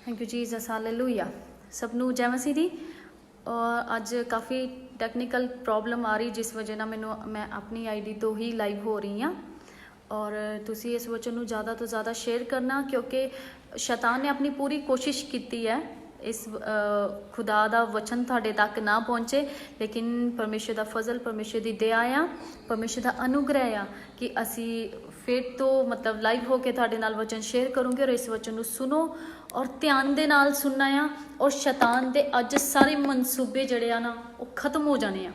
Thank you Jesus, hallelujah. सबनू जय मसीह दी। और अज काफ़ी टैक्नीकल प्रॉब्लम आ रही जिस वजह ना मैं अपनी आईडी तो ही लाइव हो रही हाँ। और तुसी इस वचन नू ज़्यादा तो ज़्यादा शेयर करना, क्योंकि शैतान ने अपनी पूरी कोशिश की है इस खुदा दा वचन थाड़े तक ना पहुँचे, लेकिन परमेश्वर दा फजल, परमेश्वर दी दया आ, परमेश्वर दा अनुग्रह आ कि असी फिर तो मतलब लाइव होके थाड़े नाल वचन शेयर करूँगे। और इस वचन नू सुनो और ध्यान दे नाल सुनना आ, और शैतान दे अज सारे मनसूबे जड़े आ ना वो खत्म हो जाने आ।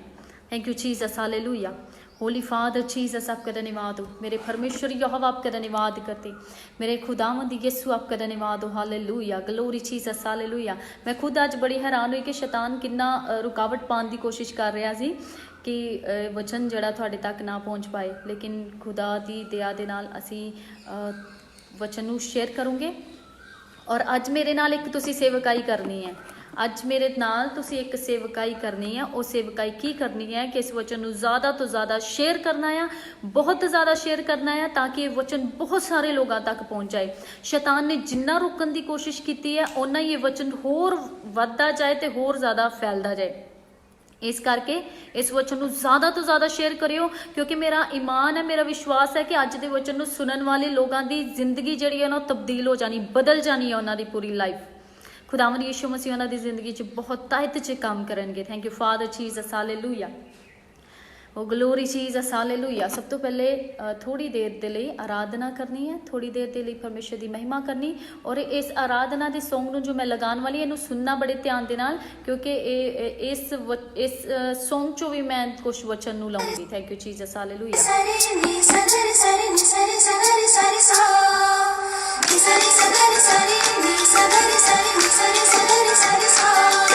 Thank you Jesus, hallelujah. Holy father Jesus, आपका धन्यवाद हो। मेरे परमेश्वर यहोवा आपका धन्यवाद करते, मेरे खुदावंद यीशु आपका धन्यवाद हो। Hallelujah, glory Jesus, hallelujah. मैं खुद आज बड़ी हैरान हुई कि शैतान कितना रुकावट पाने की कोशिश कर रहा सी कि वचन जड़ा थोड़े तक ना पहुँच पाए, लेकिन खुदा दी दया दे नाल असी वचन नू शेयर करूँगे। और अज मेरे नाल एक तुसी सेवकाई करनी है। अज मेरे नाल तुसी एक सेवकाई करनी है। और सेवकाई की करनी है कि इस वचन नू ज़्यादा तो ज़्यादा शेयर करना है, बहुत ज़्यादा शेयर करना है, ताकि ये वचन बहुत सारे लोगों तक पहुँच जाए। शैतान ने जिन्ना रोकने की कोशिश की है उन्ना ये वचन होर वधदा जाए तो होर ज़्यादा फैलदा जाए। इस करके इस वचन नू ज़्यादा तो ज़्यादा शेयर करियो, क्योंकि मेरा ईमान है, मेरा विश्वास है कि अज के वचन नू सुनने वाले लोगों की जिंदगी जी है ना तब्दील हो जानी, बदल जानी है उन्होंने पूरी लाइफ। खुदावंद यीशु मसीह उन्होंने जिंदगी च बहुत तायत च काम करेंगे। Thank you father Jesus, hallelujah. वो ग्लोरी जीसस, हालेलुया। सब तो पहले थोड़ी देर के लिए आराधना करनी है, थोड़ी देर के लिए परमेश्वर की महिमा करनी। और इस आराधना के सॉन्ग नू जो मैं लगाने वाली इनू सुनना बड़े ध्यान दे नाल, क्योंकि इस सॉन्ग चो भी मैं कुछ वचन नू लाऊंगी। Thank you Jesus, hallelujah.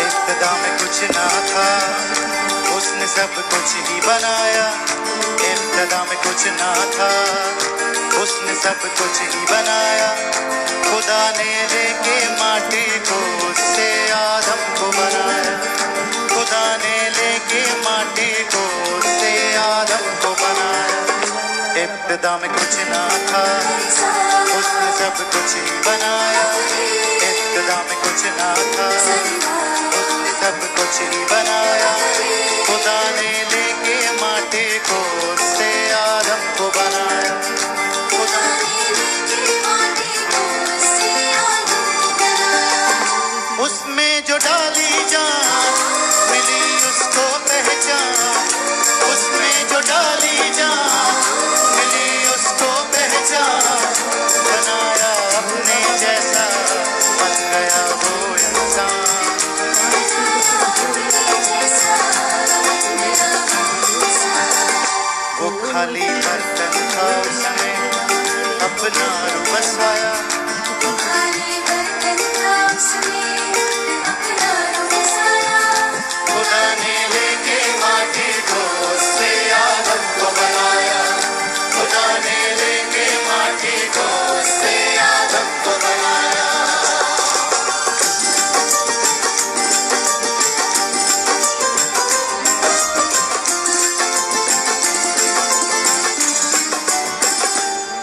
इब्तिदा में कुछ ना था, उसने सब कुछ ही बनाया। इब्तिदा में कुछ ना था, उसने सब कुछ ही बनाया। खुदा ने लेके माटी को उससे आदम को बनाया। खुदा ने लेके माटी को उससे आदम को बनाया। इब्तिदा में कुछ ना था, उसने सब कुछ ही बनाया। इब्तिदा में कुछ ना था, उसने सब कुछ ही बनाया। खुदा ने लेके माटी को उससे आदम को बनाया। खुदा ने लेके माटी को उससे आदम को बनाया। उसमें जो डाली जान मिली उसको पहचान। उसमें जो डाली जान मिली उसको पहचान। बनाया अपने जैसा, बन गया वो इंसान। वो खाली बर्तन था, उसने अपना रूप बसाया। वो खाली बर्तन था, उसने अपना रूप बसाया। खुदा ने लेके माटी को उससे आदम को बनाया। खुदा ने लेके माटी को उससे आदम को बनाया।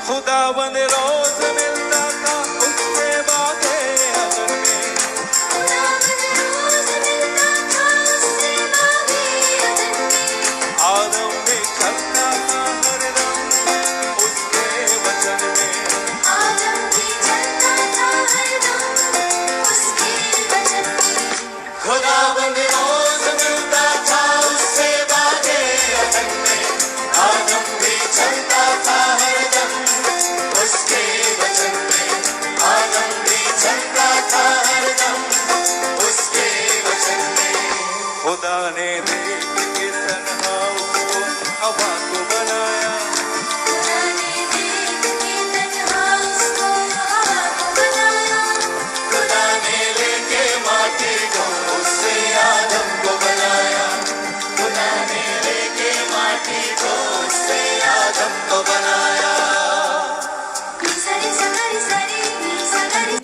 खुदावंद रोज मिलता था उससे बातें अदर में। खुदावंद रोज मिलता था उससे बातें अदर में। आदम भी चलता था हरदम उसके वचन में। आदम भी चलता था हरदम उसके वचन में। खुदावंद रोज मिलता था उससे बातें अदर में। आदम भी चलता था हरदम उसके वचन में। आदम भी चलता था हरदम उसके वचन में। खुदा ने देख के तन्हा उसको हवा को बनाया। खुदा ने देख के तन्हा उसको हवा को बनाया। खुदा ने लेके माटी को उससे आदम को बनाया। खुदा ने लेके माटी को उससे आदम को बनाया।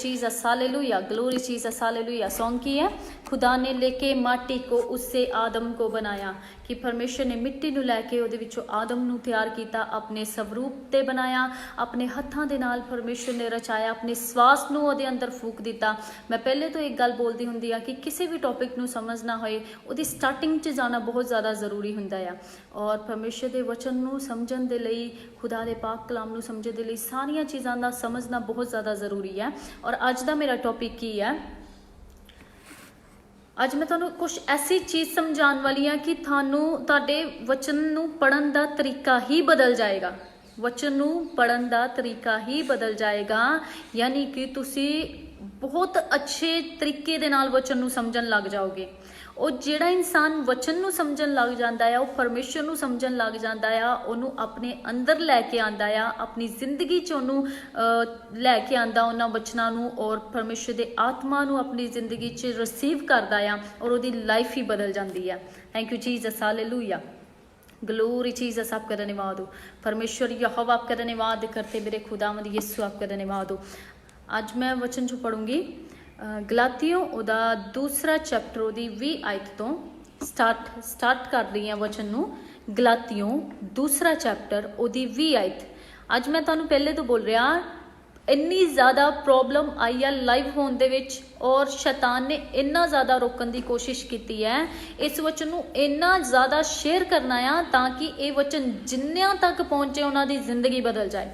Jesus, hallelujah, glory Jesus, hallelujah. Song की है, खुदा ने लेके माटी को उससे आदम को बनाया, कि परमेश्वर ने मिट्टी ਨੂੰ ਲੈ ਕੇ ਉਹਦੇ ਵਿੱਚੋਂ ਆਦਮ ਨੂੰ ਤਿਆਰ ਕੀਤਾ, ਆਪਣੇ ਸਵਰੂਪ ਤੇ ਬਣਾਇਆ, ਆਪਣੇ ਹੱਥਾਂ ਦੇ ਨਾਲ ਪਰਮੇਸ਼ਰ ਨੇ ਰਚਾਇਆ, ਆਪਣੇ ਸਵਾਸ ਨੂੰ ਉਹਦੇ ਅੰਦਰ ਫੂਕ ਦਿੱਤਾ। ਮੈਂ ਪਹਿਲੇ ਤੋਂ ਇੱਕ ਗੱਲ ਬੋਲਦੀ ਹੁੰਦੀ ਆ ਕਿ ਕਿਸੇ ਵੀ ਟੌਪਿਕ ਨੂੰ ਸਮਝਣਾ ਹੋਏ ਉਹਦੀ ਸਟਾਰਟਿੰਗ 'ਚ ਜਾਣਾ ਬਹੁਤ ਜ਼ਿਆਦਾ ਜ਼ਰੂਰੀ ਹੁੰਦਾ ਆ। ਔਰ ਪਰਮੇਸ਼ਰ ਦੇ ਵਚਨ ਨੂੰ ਸਮਝਣ ਦੇ ਲਈ, ਖੁਦਾ ਦੇ ਪਾਕ ਕਲਾਮ ਨੂੰ ਸਮਝਣ ਦੇ ਲਈ ਸਾਰੀਆਂ ਚੀਜ਼ਾਂ ਦਾ ਸਮਝਣਾ ਬਹੁਤ ਜ਼ਿਆਦਾ ਜ਼ਰੂਰੀ ਹੈ। ਔਰ ਅੱਜ ਦਾ ਮੇਰਾ ਟੌਪਿਕ ਕੀ ਹੈ? ਅੱਜ ਮੈਂ ਤੁਹਾਨੂੰ ਕੁਝ ਐਸੀ ਚੀਜ਼ ਸਮਝਾਉਣ ਵਾਲੀ ਹਾਂ ਕਿ ਤੁਹਾਨੂੰ ਤੁਹਾਡੇ ਵਚਨ ਨੂੰ ਪੜ੍ਹਨ ਦਾ ਤਰੀਕਾ ਹੀ ਬਦਲ ਜਾਏਗਾ। ਵਚਨ ਨੂੰ ਪੜ੍ਹਨ ਦਾ ਤਰੀਕਾ ਹੀ ਬਦਲ ਜਾਏਗਾ, ਯਾਨੀ ਕਿ ਤੁਸੀਂ ਬਹੁਤ ਅੱਛੇ ਤਰੀਕੇ ਦੇ ਨਾਲ ਵਚਨ ਨੂੰ ਸਮਝਣ ਲੱਗ ਜਾਓਗੇ। ਉਹ ਜਿਹੜਾ ਇਨਸਾਨ ਵਚਨ ਨੂੰ ਸਮਝਣ ਲੱਗ ਜਾਂਦਾ ਆ, ਉਹ ਪਰਮੇਸ਼ਰ ਨੂੰ ਸਮਝਣ ਲੱਗ ਜਾਂਦਾ ਆ, ਉਹਨੂੰ ਆਪਣੇ ਅੰਦਰ ਲੈ ਕੇ ਆਉਂਦਾ ਆ, ਆਪਣੀ ਜ਼ਿੰਦਗੀ 'ਚ ਉਹਨੂੰ ਲੈ ਕੇ ਆਉਂਦਾ ਉਹਨਾਂ ਵਚਨਾਂ ਨੂੰ, ਔਰ ਪਰਮੇਸ਼ਰ ਦੇ ਆਤਮਾ ਨੂੰ ਆਪਣੀ ਜ਼ਿੰਦਗੀ 'ਚ ਰਿਸੀਵ ਕਰਦਾ ਆ, ਔਰ ਉਹਦੀ ਲਾਈਫ ਹੀ ਬਦਲ ਜਾਂਦੀ ਆ। Thank you Jesus, hallelujah, glory Jesus. आपका धन्यवाद हो परमेश्वर यहोवा, आपका धन्यवाद करते मेरे खुदावंद यीशु, आपका धन्यवाद हो। आज मैं वचन जो पढ़ूंगी गलातियों ਉਹਦਾ दूसरा चैप्टर ਉਹਦੀ 20 आयत ਤੋਂ ਸਟਾਰਟ ਕਰ ਰਹੀ ਹਾਂ ਵਚਨ ਨੂੰ। ਗਲਾਤੀਓਂ दूसरा चैप्टर ਉਹਦੀ 20 आयत। ਅੱਜ ਮੈਂ ਤੁਹਾਨੂੰ ਪਹਿਲੇ ਤੋਂ ਬੋਲ ਰਿਹਾ, ਇੰਨੀ ਜ਼ਿਆਦਾ ਪ੍ਰੋਬਲਮ ਆਈ ਆ ਲਾਈਵ ਹੋਣ ਦੇ ਵਿੱਚ, ਔਰ ਸ਼ੈਤਾਨ ਨੇ ਇੰਨਾ ਜ਼ਿਆਦਾ ਰੋਕਣ ਦੀ ਕੋਸ਼ਿਸ਼ ਕੀਤੀ ਹੈ। ਇਸ ਵਚਨ ਨੂੰ ਇੰਨਾ ਜ਼ਿਆਦਾ ਸ਼ੇਅਰ ਕਰਨਾ ਆ ਤਾਂ ਕਿ ਇਹ ਵਚਨ ਜਿੰਨਿਆਂ ਤੱਕ ਪਹੁੰਚੇ ਉਹਨਾਂ ਦੀ ਜ਼ਿੰਦਗੀ ਬਦਲ ਜਾਏ,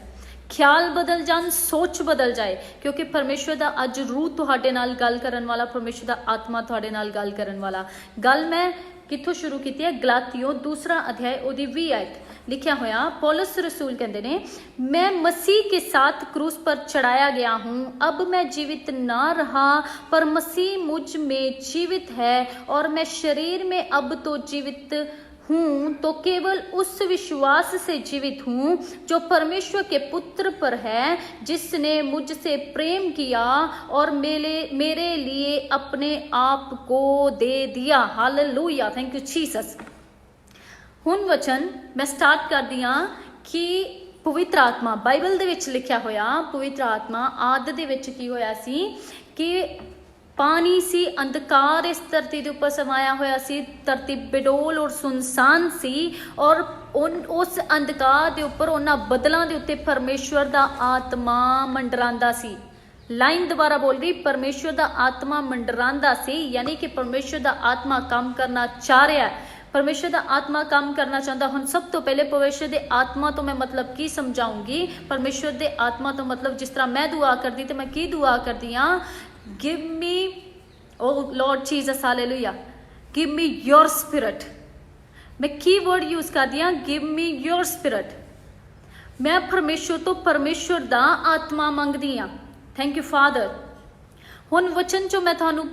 ਖਿਆਲ ਬਦਲ ਜਾਣ, ਸੋਚ ਬਦਲ ਜਾਏ, ਕਿਉਂਕਿ ਪਰਮੇਸ਼ਵਰ ਦਾ ਅੱਜ ਰੂਹ ਤੁਹਾਡੇ ਨਾਲ ਗੱਲ ਕਰਨ ਵਾਲਾ, ਪਰਮੇਸ਼ਵਰ ਦਾ ਆਤਮਾ ਤੁਹਾਡੇ ਨਾਲ ਗੱਲ ਕਰਨ ਵਾਲਾ। ਗੱਲ ਮੈਂ ਕਿੱਥੋਂ ਸ਼ੁਰੂ ਕੀਤੀ ਹੈ? ਗਲਾਤੀਓਂ 2 अध्याय ਉਹਦੀ 20 आयत। लिखा होया, पौलुस रसूल कहते ने, मैं मसीह के साथ क्रूस पर चढ़ाया गया हूँ, अब मैं जीवित ना रहा पर मसीह मुझ में जीवित है, और मैं शरीर में अब तो जीवित हूँ तो केवल उस विश्वास से जीवित हूँ जो परमेश्वर के पुत्र पर है, जिसने मुझसे प्रेम किया और मेरे लिए अपने आप को दे दिया। Hallelujah, thank you Jesus. ਹੁਣ ਵਚਨ ਮੈਂ ਸਟਾਰਟ ਕਰਦੀ ਹਾਂ ਕਿ ਪਵਿੱਤਰ ਆਤਮਾ, ਬਾਈਬਲ ਦੇ ਵਿੱਚ ਲਿਖਿਆ ਹੋਇਆ ਪਵਿੱਤਰ ਆਤਮਾ, ਆਦਿ ਦੇ ਵਿੱਚ ਕੀ ਹੋਇਆ ਸੀ ਕਿ ਪਾਣੀ ਸੀ, ਅੰਧਕਾਰ ਇਸ ਧਰਤੀ ਦੇ ਉੱਪਰ ਸਮਾਇਆ ਹੋਇਆ ਸੀ, ਧਰਤੀ ਬੇਡੋਲ ਔਰ ਸੁਨਸਾਨ ਸੀ, ਔਰ ਉਸ ਅੰਧਕਾਰ ਦੇ ਉੱਪਰ, ਉਹਨਾਂ ਬੱਦਲਾਂ ਦੇ ਉੱਤੇ ਪਰਮੇਸ਼ਵਰ ਦਾ ਆਤਮਾ ਮੰਡਰਾਉਂਦਾ ਸੀ। ਲਾਈਨ ਦੁਬਾਰਾ ਬੋਲ ਰਹੀ, ਪਰਮੇਸ਼ਵਰ ਦਾ ਆਤਮਾ ਮੰਡਰਾਉਂਦਾ ਸੀ, ਯਾਨੀ ਕਿ ਪਰਮੇਸ਼ਵਰ ਦਾ ਆਤਮਾ ਕੰਮ ਕਰਨਾ ਚਾਹ ਰਿਹਾ ਹੈ, परमेश्वर का आत्मा काम करना चाहता। हम सब तो पहले परमेश्वर के आत्मा तो मैं मतलब की समझाऊंगी। परमेश्वर के आत्मा तो मतलब जिस तरह मैं दुआ करती तो मैं की दुआ करती हाँ, give me O Lord Jesus, hallelujah, give me your spirit. मैं की वर्ड यूज कर दिया, गिव मी योर स्पिरिट। मैं परमेश्वर तो परमेश्वर का आत्मा मंगदी हाँ। Thank you father. हुण वचन चो मैं थानू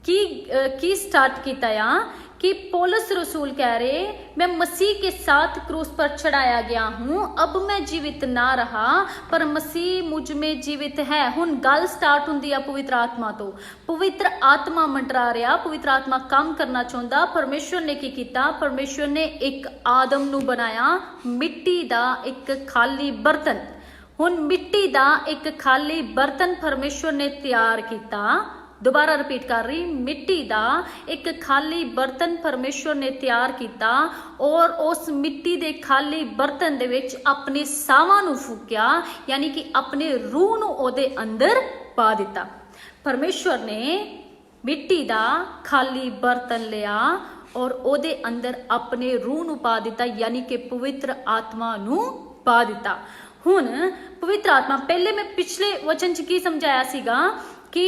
की स्टार्ट किया आ कि पौलुस रसूल कह रहे, मैं मसीह के साथ क्रूस पर चढ़ाया गया हूँ, अब मैं जीवित ना रहा पर मसीह मुझ में जीवित है। हुण गल स्टार्ट हुंदी आ पवित्र आत्मा तो। पवित्र आत्मा मंडरा रहा, पवित्र आत्मा काम करना चाहता। परमेश्वर ने की किया? परमेश्वर ने एक आदम नू बनाया, मिट्टी दा एक खाली बर्तन। हुण मिट्टी दा एक खाली बर्तन परमेश्वर ने तैयार किया। दोबारा रिपीट कर रही, मिट्टी का एक खाली बर्तन परमेश्वर ने तैयार किया, और उस मिट्टी के खाली बर्तन दे विच अपने सावां नू फूकिया, यानी कि अपने रूह नू ओदे अंदर पा दिता। परमेश्वर ने मिट्टी का खाली बर्तन लिया और ओदे अंदर अपने रूह नू पा दिता, यानी कि पवित्र आत्मा नू पा दिता। हुण पवित्र आत्मा, पहले मैं पिछले वचन च की समझाया सीगा कि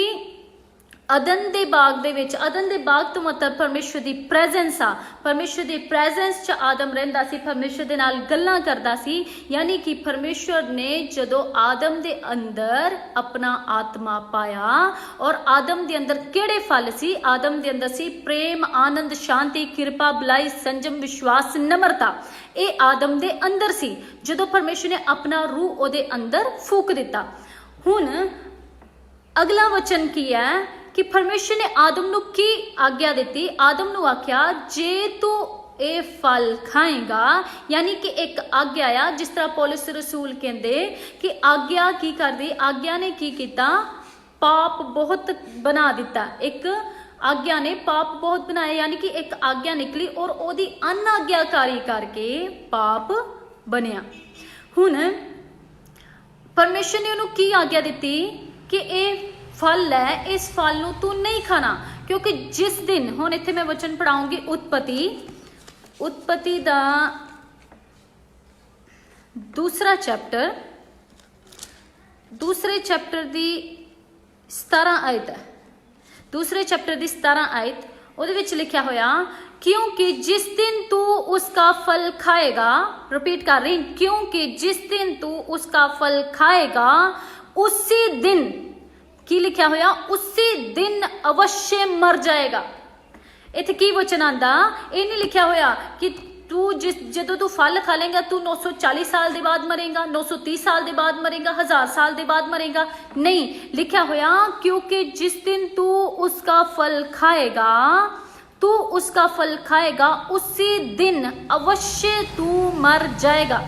अदन दे बाग दे विच, अदन दे बाग तो मतलब परमेश्वर दी प्रेजेंस आ, परमेश्वर दी प्रेजेंस च आदम रहिंदा सी, परमेश्वर दे नाल गल्लां करदा सी, यानी कि परमेश्वर ने जदों आदम दे अंदर अपना आत्मा पाया, और आदम दे अंदर किहड़े फल सी? आदम दे अंदर सी प्रेम, आनंद, शांति, कृपा, भलाई, संजम, विश्वास, नम्रता। ये आदम दे अंदर सी जदों परमेश्वर ने अपना रूह ओदे अंदर फूक दिता। हुण अगला वचन की है कि परमेश्वर ने आदम नू की आज्ञा दी? आदम नू आख्या, जे तू ये फल खाएगा, यानी कि एक आज्ञा आ, जिस तरह पौलुस रसूल कहते कि आज्ञा की कर दी, आज्ञा ने की किया? पाप बहुत बना दिता। एक आज्ञा ने पाप बहुत बनाया, यानी कि एक आज्ञा निकली और ओदी अनाज्ञाकारी करके पाप बनया। हुण परमेश्वर ने उन्होंने की आज्ञा दी कि ये फल है, इस फल नूं तू नहीं खाना, क्योंकि जिस दिन, हुण इत्थे मैं वचन पढ़ाऊंगी उत्पत्ति दा दूसरे चैप्टर दी 17 आयत है, दूसरे चैप्टर दी 17 आयत, ਉਹਦੇ ਵਿੱਚ लिखा होया क्योंकि जिस दिन तू उसका फल खाएगा, रिपीट कर रही, क्योंकि जिस दिन तू उसका फल खाएगा उसी दिन, की लिखा होया, उसी दिन अवश्य मर जाएगा। इत्थे की वचन आंदा, ये नहीं लिखा होया कि तू जो तू फल खा लेगा तू 940 साल के बाद मरेगा, 930 साल के बाद मरेगा, 1000 साल के बाद मरेगा, नहीं लिखा होया क्योंकि जिस दिन तू उसका फल खाएगा, तू उसका फल खाएगा उसी दिन अवश्य तू मर जाएगा।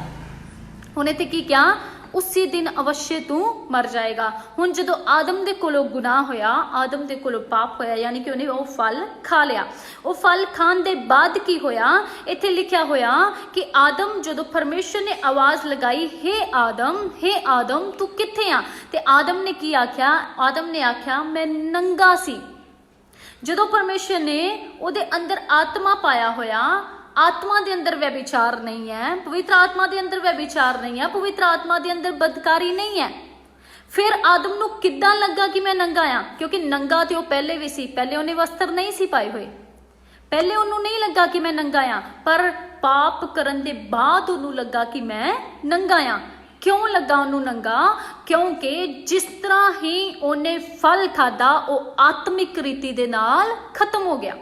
हुण इत्थे की क्या, उसी दिन अवश्य तू मर जाएगा। हुण जदों आदम दे कोलों गुनाह होया, आदम दे कोलों पाप होया, यानी कि उन्हें वो फल खा लिया। वो फल खान दे बाद की होया, इत्थे लिखा होया कि आदम, जदों परमेश्वर ने आवाज़ लगाई, हे आदम तू कित्थे आ, ते आदम ने की आख्या, आदम ने आख्या मैं नंगा सी। जदों परमेश्वर ने उहदे अंदर आत्मा पाया होया, आत्मा दे अंदर व्यभिचार नहीं है, पवित्र आत्मा दे अंदर व्यभिचार नहीं है, पवित्र आत्मा दे अंदर बदकारी नहीं है। फिर आदम नूं किद्दां लगा कि मैं नंगा आ, क्योंकि नंगा तो पहले भी सी, पहले उन्हें वस्त्र नहीं सी पाए हुए, पहले उन्होंने नहीं लगा कि मैं नंगा आ, पर पाप करन दे बाद उन्होंने लगा कि मैं नंगा आ। क्यों लगा उन्होंने नंगा, क्योंकि जिस तरह ही उन्हें फल खादा वो आत्मिक रीति दे नाल खत्म हो गया।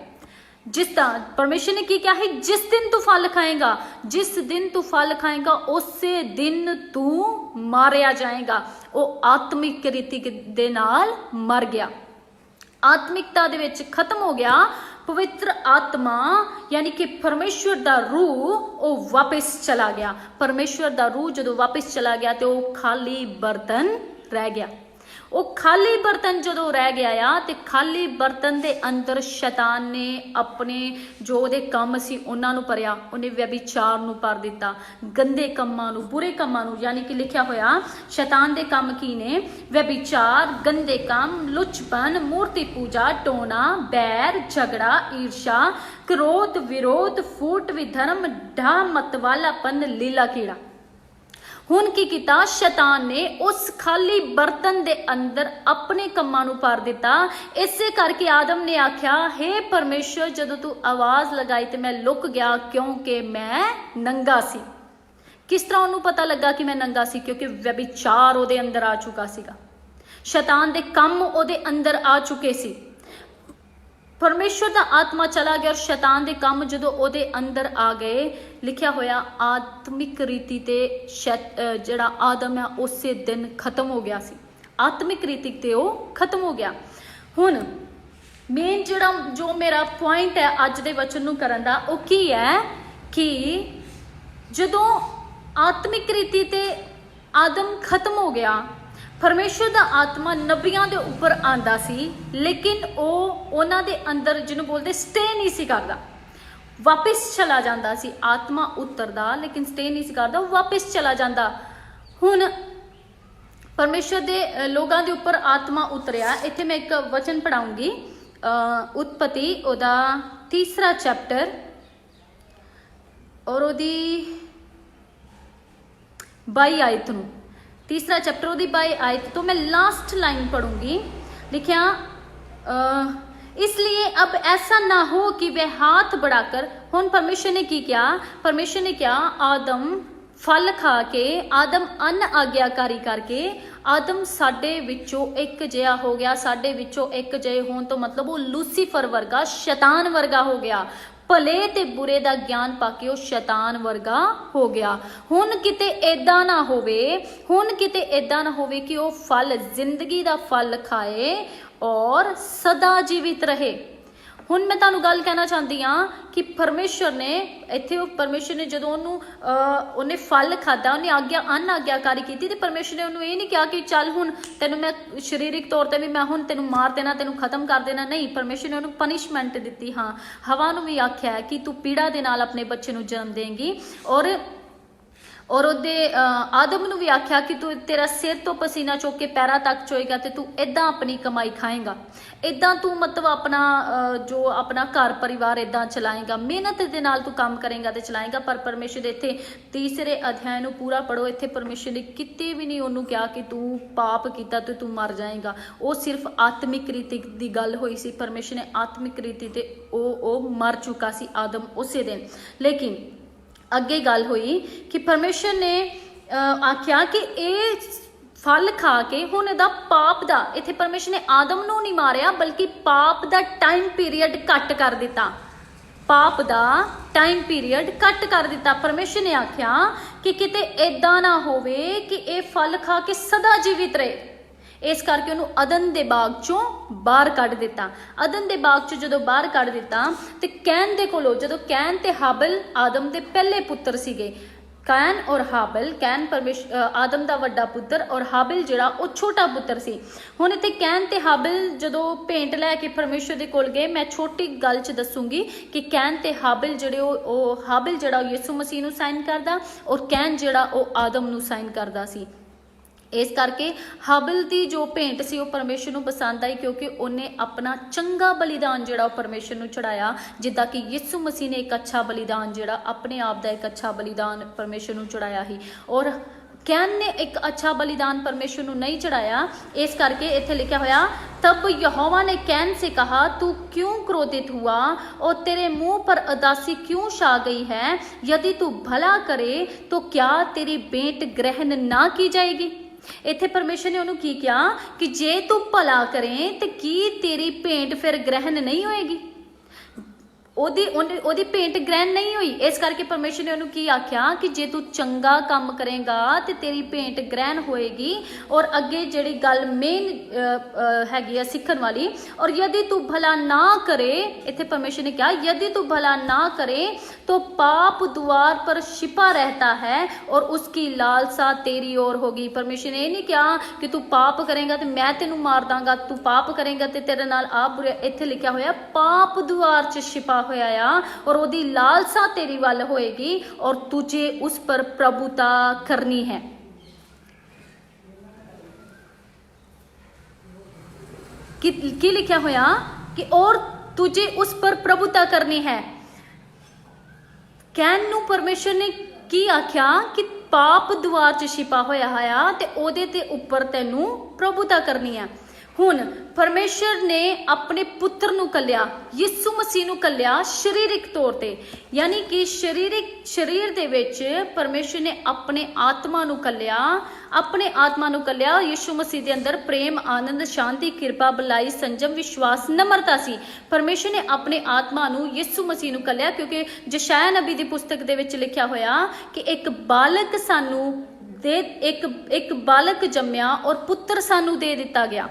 जिस तरह परमेश्वर ने की क्या है, जिस दिन तू फल खाएगा, जिस दिन तू फल खाएगा उसे दिन तू मारिया जाएगा। वो आत्मिक रीति दे नाल मर गया, आत्मिकता दे विच खत्म हो गया। पवित्र आत्मा यानी कि परमेश्वर दा रूह वो वापस चला गया। परमेश्वर दा रूह जदों वापस चला गया तो वो खाली बर्तन रह गया। वो खाली बर्तन जदों रह गया आ ते खाली बर्तन दे अंदर शैतान ने अपने जो दे काम सी उन्हां नूं भरिया, उन्हें व्यभिचार नूं भर दिता, गंदे कम्मां नूं, बुरे कम्मां नूं, यानी कि लिखा होया शैतान दे काम की ने, व्यभिचार, गंदे काम, लुचपन, मूर्ति पूजा, टोना, बैर, झगड़ा, ईर्षा, क्रोध, विरोध, फूट, विधर्म, ढा, मतवालापन, लीला कीड़ा। हुण की किता, शैतान ने उस खाली बर्तन दे अंदर अपने कम्मां नूं भर दिता। इसे करके आदम ने आख्या, हे परमेश्वर जदों तू आवाज़ लगाई तो मैं लुक गया क्योंकि मैं नंगा सी। किस तरह उन्होंने पता लगा कि मैं नंगा सी, क्योंकि व्यभिचार उहदे अंदर आ चुका सीगा, शैतान दे कम उहदे अंदर आ चुके सी। परमेश्वर दा आत्मा चला गया और शैतान दे काम जदों ओदे अंदर आ गए, लिखा होया आत्मिक रीति ते जड़ा आदम है उसे दिन खत्म हो गया सी, आत्मिक रीति ते वो खत्म हो गया। हुण मेन जड़ा जो मेरा पॉइंट है अज दे वचन नूं करन दा वो की है कि जदों आत्मिक रीति ते आदम खत्म हो गया, परमेश्वर दा आत्मा नबियां दे उपर आंदा सी, लेकिन वो उन्हां दे अंदर जिन्हों बोलते स्टे नहीं सी करदा, वापस चला जाता सी। आत्मा उतरदा लेकिन स्टे नहीं सी करदा, वापस चला जाता। हुण परमेश्वर दे लोगां दे उपर आत्मा उतरिया। इत्थे मैं एक वचन पढ़ाऊंगी, उत्पत्ति ओदा 3 चैप्टर और ओदी 22 आयत नूं, 3 चैप्टर ओदी 22 आयत तो मैं लास्ट लाइन पढ़ूंगी। लिखा इसलिए अब ऐसा ना हो कि वह हाथ बढ़ाकर, हुण परमेश्वर ने की क्या, परमेश्वर ने क्या, आदम फल खा के, आदम अन आग्याकारी करके, आदम साडे विचों एक जिहा हो गया। साडे विचों एक जिहे होण तो मतलब वो लूसीफर वर्गा, शैतान वर्गा हो गया। भले ते बुरे दा ज्ञान पाके वो शैतान वर्गा हो गया। हुण किते ऐदां ना होवे, हुण किते ऐदां ना होवे कि वो फल, जिंदगी दा फल खाए और सदा जीवित रहे। ਹੁਣ ਮੈਂ ਤੁਹਾਨੂੰ ਗੱਲ ਕਹਿਣਾ ਚਾਹੁੰਦੀ ਹਾਂ ਕਿ ਪਰਮੇਸ਼ਰ ਨੇ ਇੱਥੇ ਪਰਮੇਸ਼ਰ ਨੇ ਜਦੋਂ ਉਹਨੇ ਫਲ ਖਾਦਾ, ਉਹਨੇ ਅਨਾਗਿਆਕਾਰੀ ਕੀਤੀ, ਤੇ ਪਰਮੇਸ਼ਰ ਨੇ ਉਹਨੂੰ ਇਹ ਨਹੀਂ ਕਿਹਾ ਕਿ ਚੱਲ ਹੁਣ ਤੈਨੂੰ ਮੈਂ ਸਰੀਰਕ ਤੌਰ ਤੇ ਵੀ ਮੈਂ ਹੁਣ ਤੈਨੂੰ ਮਾਰ ਦੇਣਾ, ਤੈਨੂੰ ਖਤਮ ਕਰ ਦੇਣਾ। ਨਹੀਂ, ਪਰਮੇਸ਼ਰ ਨੇ ਉਹਨੂੰ ਪਨਿਸ਼ਮੈਂਟ ਦਿੱਤੀ। ਹਾਂ, ਹਵਾ ਨੂੰ ਵੀ ਆਖਿਆ ਹੈ ਕਿ ਤੂੰ ਪੀੜਾ ਦੇ ਨਾਲ ਆਪਣੇ ਬੱਚੇ ਨੂੰ ਜਨਮ ਦੇਂਗੀ, ਔਰ ਉਹਦੇ ਆਦਮ ਨੂੰ ਵੀ ਆਖਿਆ ਕਿ ਤੂੰ ਤੇਰਾ ਸਿਰ ਤੋਂ ਪਸੀਨਾ ਚੁੱਕ ਕੇ ਪੈਰਾਂ ਤੱਕ ਚੋਏਗਾ ਤੇ ਤੂੰ ਇਦਾਂ ਆਪਣੀ ਕਮਾਈ ਖਾਏਗਾ, ਇਦਾਂ ਤੂੰ ਮਤਲਬ ਆਪਣਾ ਘਰ ਪਰਿਵਾਰ ਇਦਾਂ ਚਲਾਏਗਾ, ਮਿਹਨਤ ਦੇ ਨਾਲ ਤੂੰ ਕੰਮ ਕਰੇਗਾ ਤੇ ਚਲਾਏਗਾ। ਪਰ ਪਰਮੇਸ਼ਰ ਦੇ ਇੱਥੇ ਤੀਸਰੇ ਅਧਿਆਇ ਨੂੰ ਪੂਰਾ ਪੜੋ, ਇੱਥੇ ਪਰਮੇਸ਼ਰ ਨੇ ਕਿਤੇ ਵੀ ਨਹੀਂ ਉਹਨੂੰ ਕਿਹਾ ਕਿ ਤੂੰ ਪਾਪ ਕੀਤਾ ਤੇ ਤੂੰ ਮਰ ਜਾਏਗਾ। ਉਹ ਸਿਰਫ ਆਤਮਿਕ ਰੀਤੀ ਦੀ ਗੱਲ ਹੋਈ ਸੀ। ਪਰਮੇਸ਼ਰ ਨੇ ਆਤਮਿਕ ਰੀਤੀ ਤੇ ਉਹ ਮਰ ਚੁੱਕਾ ਸੀ ਆਦਮ ਉਸੇ ਦਿਨ। ਲੇਕਿਨ ਅੱਗੇ ਗੱਲ ਹੋਈ ਕਿ ਪਰਮੇਸ਼ਰ ਨੇ ਆਖਿਆ ਕਿ ਇਹ ਫਲ ਖਾ ਕੇ ਹੁਣ ਇਹਦਾ ਪਾਪ ਦਾ, ਇੱਥੇ ਪਰਮੇਸ਼ਰ ਨੇ ਆਦਮ ਨੂੰ ਨਹੀਂ ਮਾਰਿਆ ਬਲਕਿ ਪਾਪ ਦਾ ਟਾਈਮ ਪੀਰੀਅਡ ਘੱਟ ਕਰ ਦਿੱਤਾ। ਪਾਪ ਦਾ ਟਾਈਮ ਪੀਰੀਅਡ ਘੱਟ ਕਰ ਦਿੱਤਾ। ਪਰਮੇਸ਼ਰ ਨੇ ਆਖਿਆ ਕਿ ਕਿਤੇ ਏਦਾਂ ਨਾ ਹੋਵੇ ਕਿ ਇਹ ਫਲ ਖਾ ਕੇ ਸਦਾ ਜੀਵਿਤ ਰਹੇ। ਇਸ ਕਰਕੇ ਉਹਨੂੰ ਅਦਨ ਦੇ ਬਾਗ ਚੋਂ ਬਾਹਰ ਕੱਢ ਦਿੱਤਾ। ਅਦਨ ਦੇ ਬਾਗ ਚੋਂ ਜਦੋਂ ਬਾਹਰ ਕੱਢ ਦਿੱਤਾ ਤੇ ਕੈਨ ਦੇ ਕੋਲੋਂ, ਜਦੋਂ ਕੈਨ ਤੇ ਹਾਬਲ ਆਦਮ ਦੇ ਪਹਿਲੇ ਪੁੱਤਰ ਸੀਗੇ, ਕੈਨ ਔਰ ਹਾਬਲ, ਕੈਨ ਆਦਮ ਦਾ ਵੱਡਾ ਪੁੱਤਰ ਔਰ ਹਾਬਲ ਜਿਹੜਾ ਉਹ ਛੋਟਾ ਪੁੱਤਰ ਸੀ। ਹੁਣ ਇੱਥੇ ਕੈਨ ਤੇ ਹਾਬਲ ਜਦੋਂ ਭੇਂਟ ਲੈ ਕੇ ਪਰਮੇਸ਼ਰ ਦੇ ਕੋਲ ਗਏ, ਮੈਂ ਛੋਟੀ ਗੱਲ 'ਚ ਦੱਸੂਗੀ ਕਿ ਕੈਨ ਤੇ ਹਾਬਲ ਜਿਹੜੇ ਉਹ ਹਾਬਲ ਜਿਹੜਾ ਉਹ ਯਿਸੂ ਮਸੀਹ ਨੂੰ ਸਾਈਨ ਕਰਦਾ ਔਰ ਕੈਨ ਜਿਹੜਾ ਉਹ ਆਦਮ ਨੂੰ ਸਾਈਨ ਕਰਦਾ ਸੀ। ਇਸ ਕਰਕੇ ਹਾਬਲ ਦੀ ਜੋ ਭੇਂਟ ਸੀ ਉਹ ਪਰਮੇਸ਼ਰ ਨੂੰ ਪਸੰਦ ਆਈ, ਕਿਉਂਕਿ ਉਹਨੇ ਆਪਣਾ ਚੰਗਾ ਬਲੀਦਾਨ ਜਿਹੜਾ ਉਹ ਪਰਮੇਸ਼ਰ ਨੂੰ ਚੜਾਇਆ, ਜਿੱਦਾਂ ਕਿ ਯਿਸੂ ਮਸੀਹ ਨੇ ਇੱਕ ਅੱਛਾ ਬਲੀਦਾਨ ਜਿਹੜਾ ਆਪਣੇ ਆਪ ਦਾ ਇੱਕ ਅੱਛਾ ਬਲੀਦਾਨ ਪਰਮੇਸ਼ਰ ਨੂੰ ਚੜਾਇਆ ਸੀ। ਔਰ ਕੈਨ ਨੇ ਇੱਕ ਅੱਛਾ ਬਲੀਦਾਨ परमेश्वर ਨੂੰ नहीं चढ़ाया। इस करके इत्थे लिखा होया, तब यहोवा ने कैन से कहा, तू क्यों क्रोधित हुआ और तेरे मुंह पर उदासी क्यों छा गई है? यदि तू भला करे तो क्या तेरी भेंट ग्रहण ना की जाएगी? इत्थे परमेश्वर ने उन्होंने की किया कि जे तू भला करें तो की तेरी भेंट फिर ग्रहण नहीं होएगी? ओदी भेंट ग्रहण नहीं हुई। इस करके परमेश्वर ने उन्होंने की आख्या कि जे तू चंगा काम करेगा तो तेरी भेंट ग्रहण होएगी। और अगे जिहड़ी गल मेन हैगी सीखण वाली, और यदि तू भला ना करे, इत्थे परमेश्वर ने कहा यदि तू भला ना करे तो पाप द्वार पर छिपा रहता है और उसकी लालसा तेरी ओर होगी। परमेश्वर ने नहीं कहा कि तू पाप करेगा तो मैं तेनू मार दांगा, तू पाप करेगा तो तेरे नाल आ बुरे। इत्थे लिखा होया पाप द्वार च छिपा होया और ओदी लालसा तेरी वाल होएगी और तुझे उस पर प्रभुता करनी है। की लिखा होया कि और तुझे उस पर प्रभुता करनी है। कैन नू परमेश्वर ने की आख्या कि पाप द्वार च छिपा होया है ते ओदे ते उपर तैनू प्रभुता करनी है। हुण परमेश्वर ने अपने पुत्र नू कलिया, यीशु मसीह नू कलिया शरीरिक तौर ते, यानी कि शरीर दे विच परमेश्वर ने अपने आत्मा नू कलिया, अपने आत्मा नू कलिया। यीशु मसीह दे अंदर प्रेम, आनंद, शांति, कृपा, भलाई, संजम, विश्वास, नम्रता सी। परमेश्वर ने अपने आत्मा नू यीशु मसीह नू कलिया, क्योंकि जशाया नबी दी पुस्तक दे विच लिखिया होया कि एक बालक सानू दे, एक बालक जम्मिया और पुत्र सानू दे दिता गया।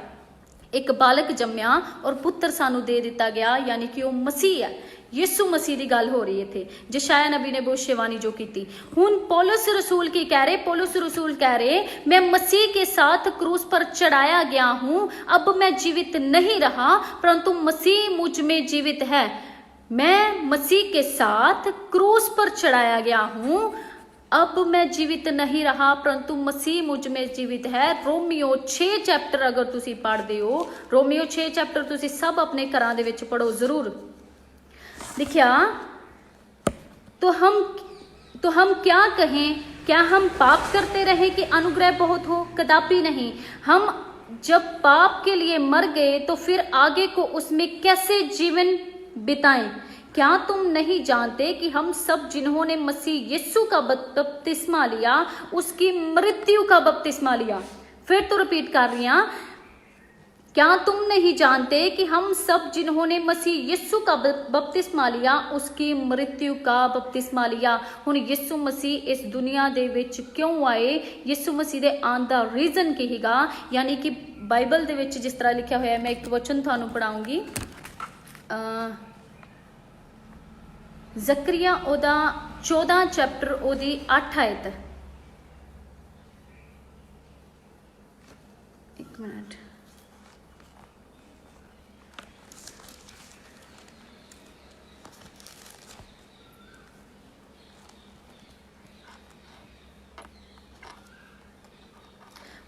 एक बालक जम्मिया और पुत्र सानू दे दिता गया, यानी कि वो मसीह है। यीशु मसीह की गल हो रही है थे, जशाया नबी ने भविष्यवाणी जो की थी। हुण पौलुस रसूल की कह रहे, पौलुस रसूल कह रहे मैं मसीह के साथ क्रूस पर चढ़ाया गया हूँ, अब मैं जीवित नहीं रहा परंतु मसीह मुझ में जीवित है। मैं मसीह के साथ क्रूस पर चढ़ाया गया हूँ, अब मैं जीवित नहीं रहा परंतु मसीह मुझ में जीवित है। रोमियो 6 चैप्टर अगर तुसी पढ़ते हो, रोमियो 6 चैप्टर तुसी सब अपने घरां दे विच पढ़ो जरूर। देखिया तो हम क्या कहें, क्या हम पाप करते रहे कि अनुग्रह बहुत हो? कदापि नहीं। हम जब पाप के लिए मर गए तो फिर आगे को उसमें कैसे जीवन बिताएं? क्या तुम नहीं जानते कि हम सब जिन्होंने मसीह यीशु का बपतिस्मा लिया उसकी मृत्यु का बपतिस्मा लिया? फिर तो रिपीट कर रही हूं, क्या तुम नहीं जानते कि हम सब जिन्होंने मसीह यीशु का बपतिस्मा लिया उसकी मृत्यु का बपतिस्मा लिया? हुण यीशु मसीह इस दुनिया दे विच क्यों आए? यीशु मसीह दे आने दा रीजन की हैगा, यानी कि बाइबल दे विच जिस तरह लिखा होया, मैं एक वचन तुहानूं पढ़ाऊंगी। ਜ਼ਕਰੀਆ ਉਹਦਾ 14 ਚੈਪਟਰ ਉਹਦੀ 8 ਆਇਤ। ਇੱਕ ਮਿੰਟ,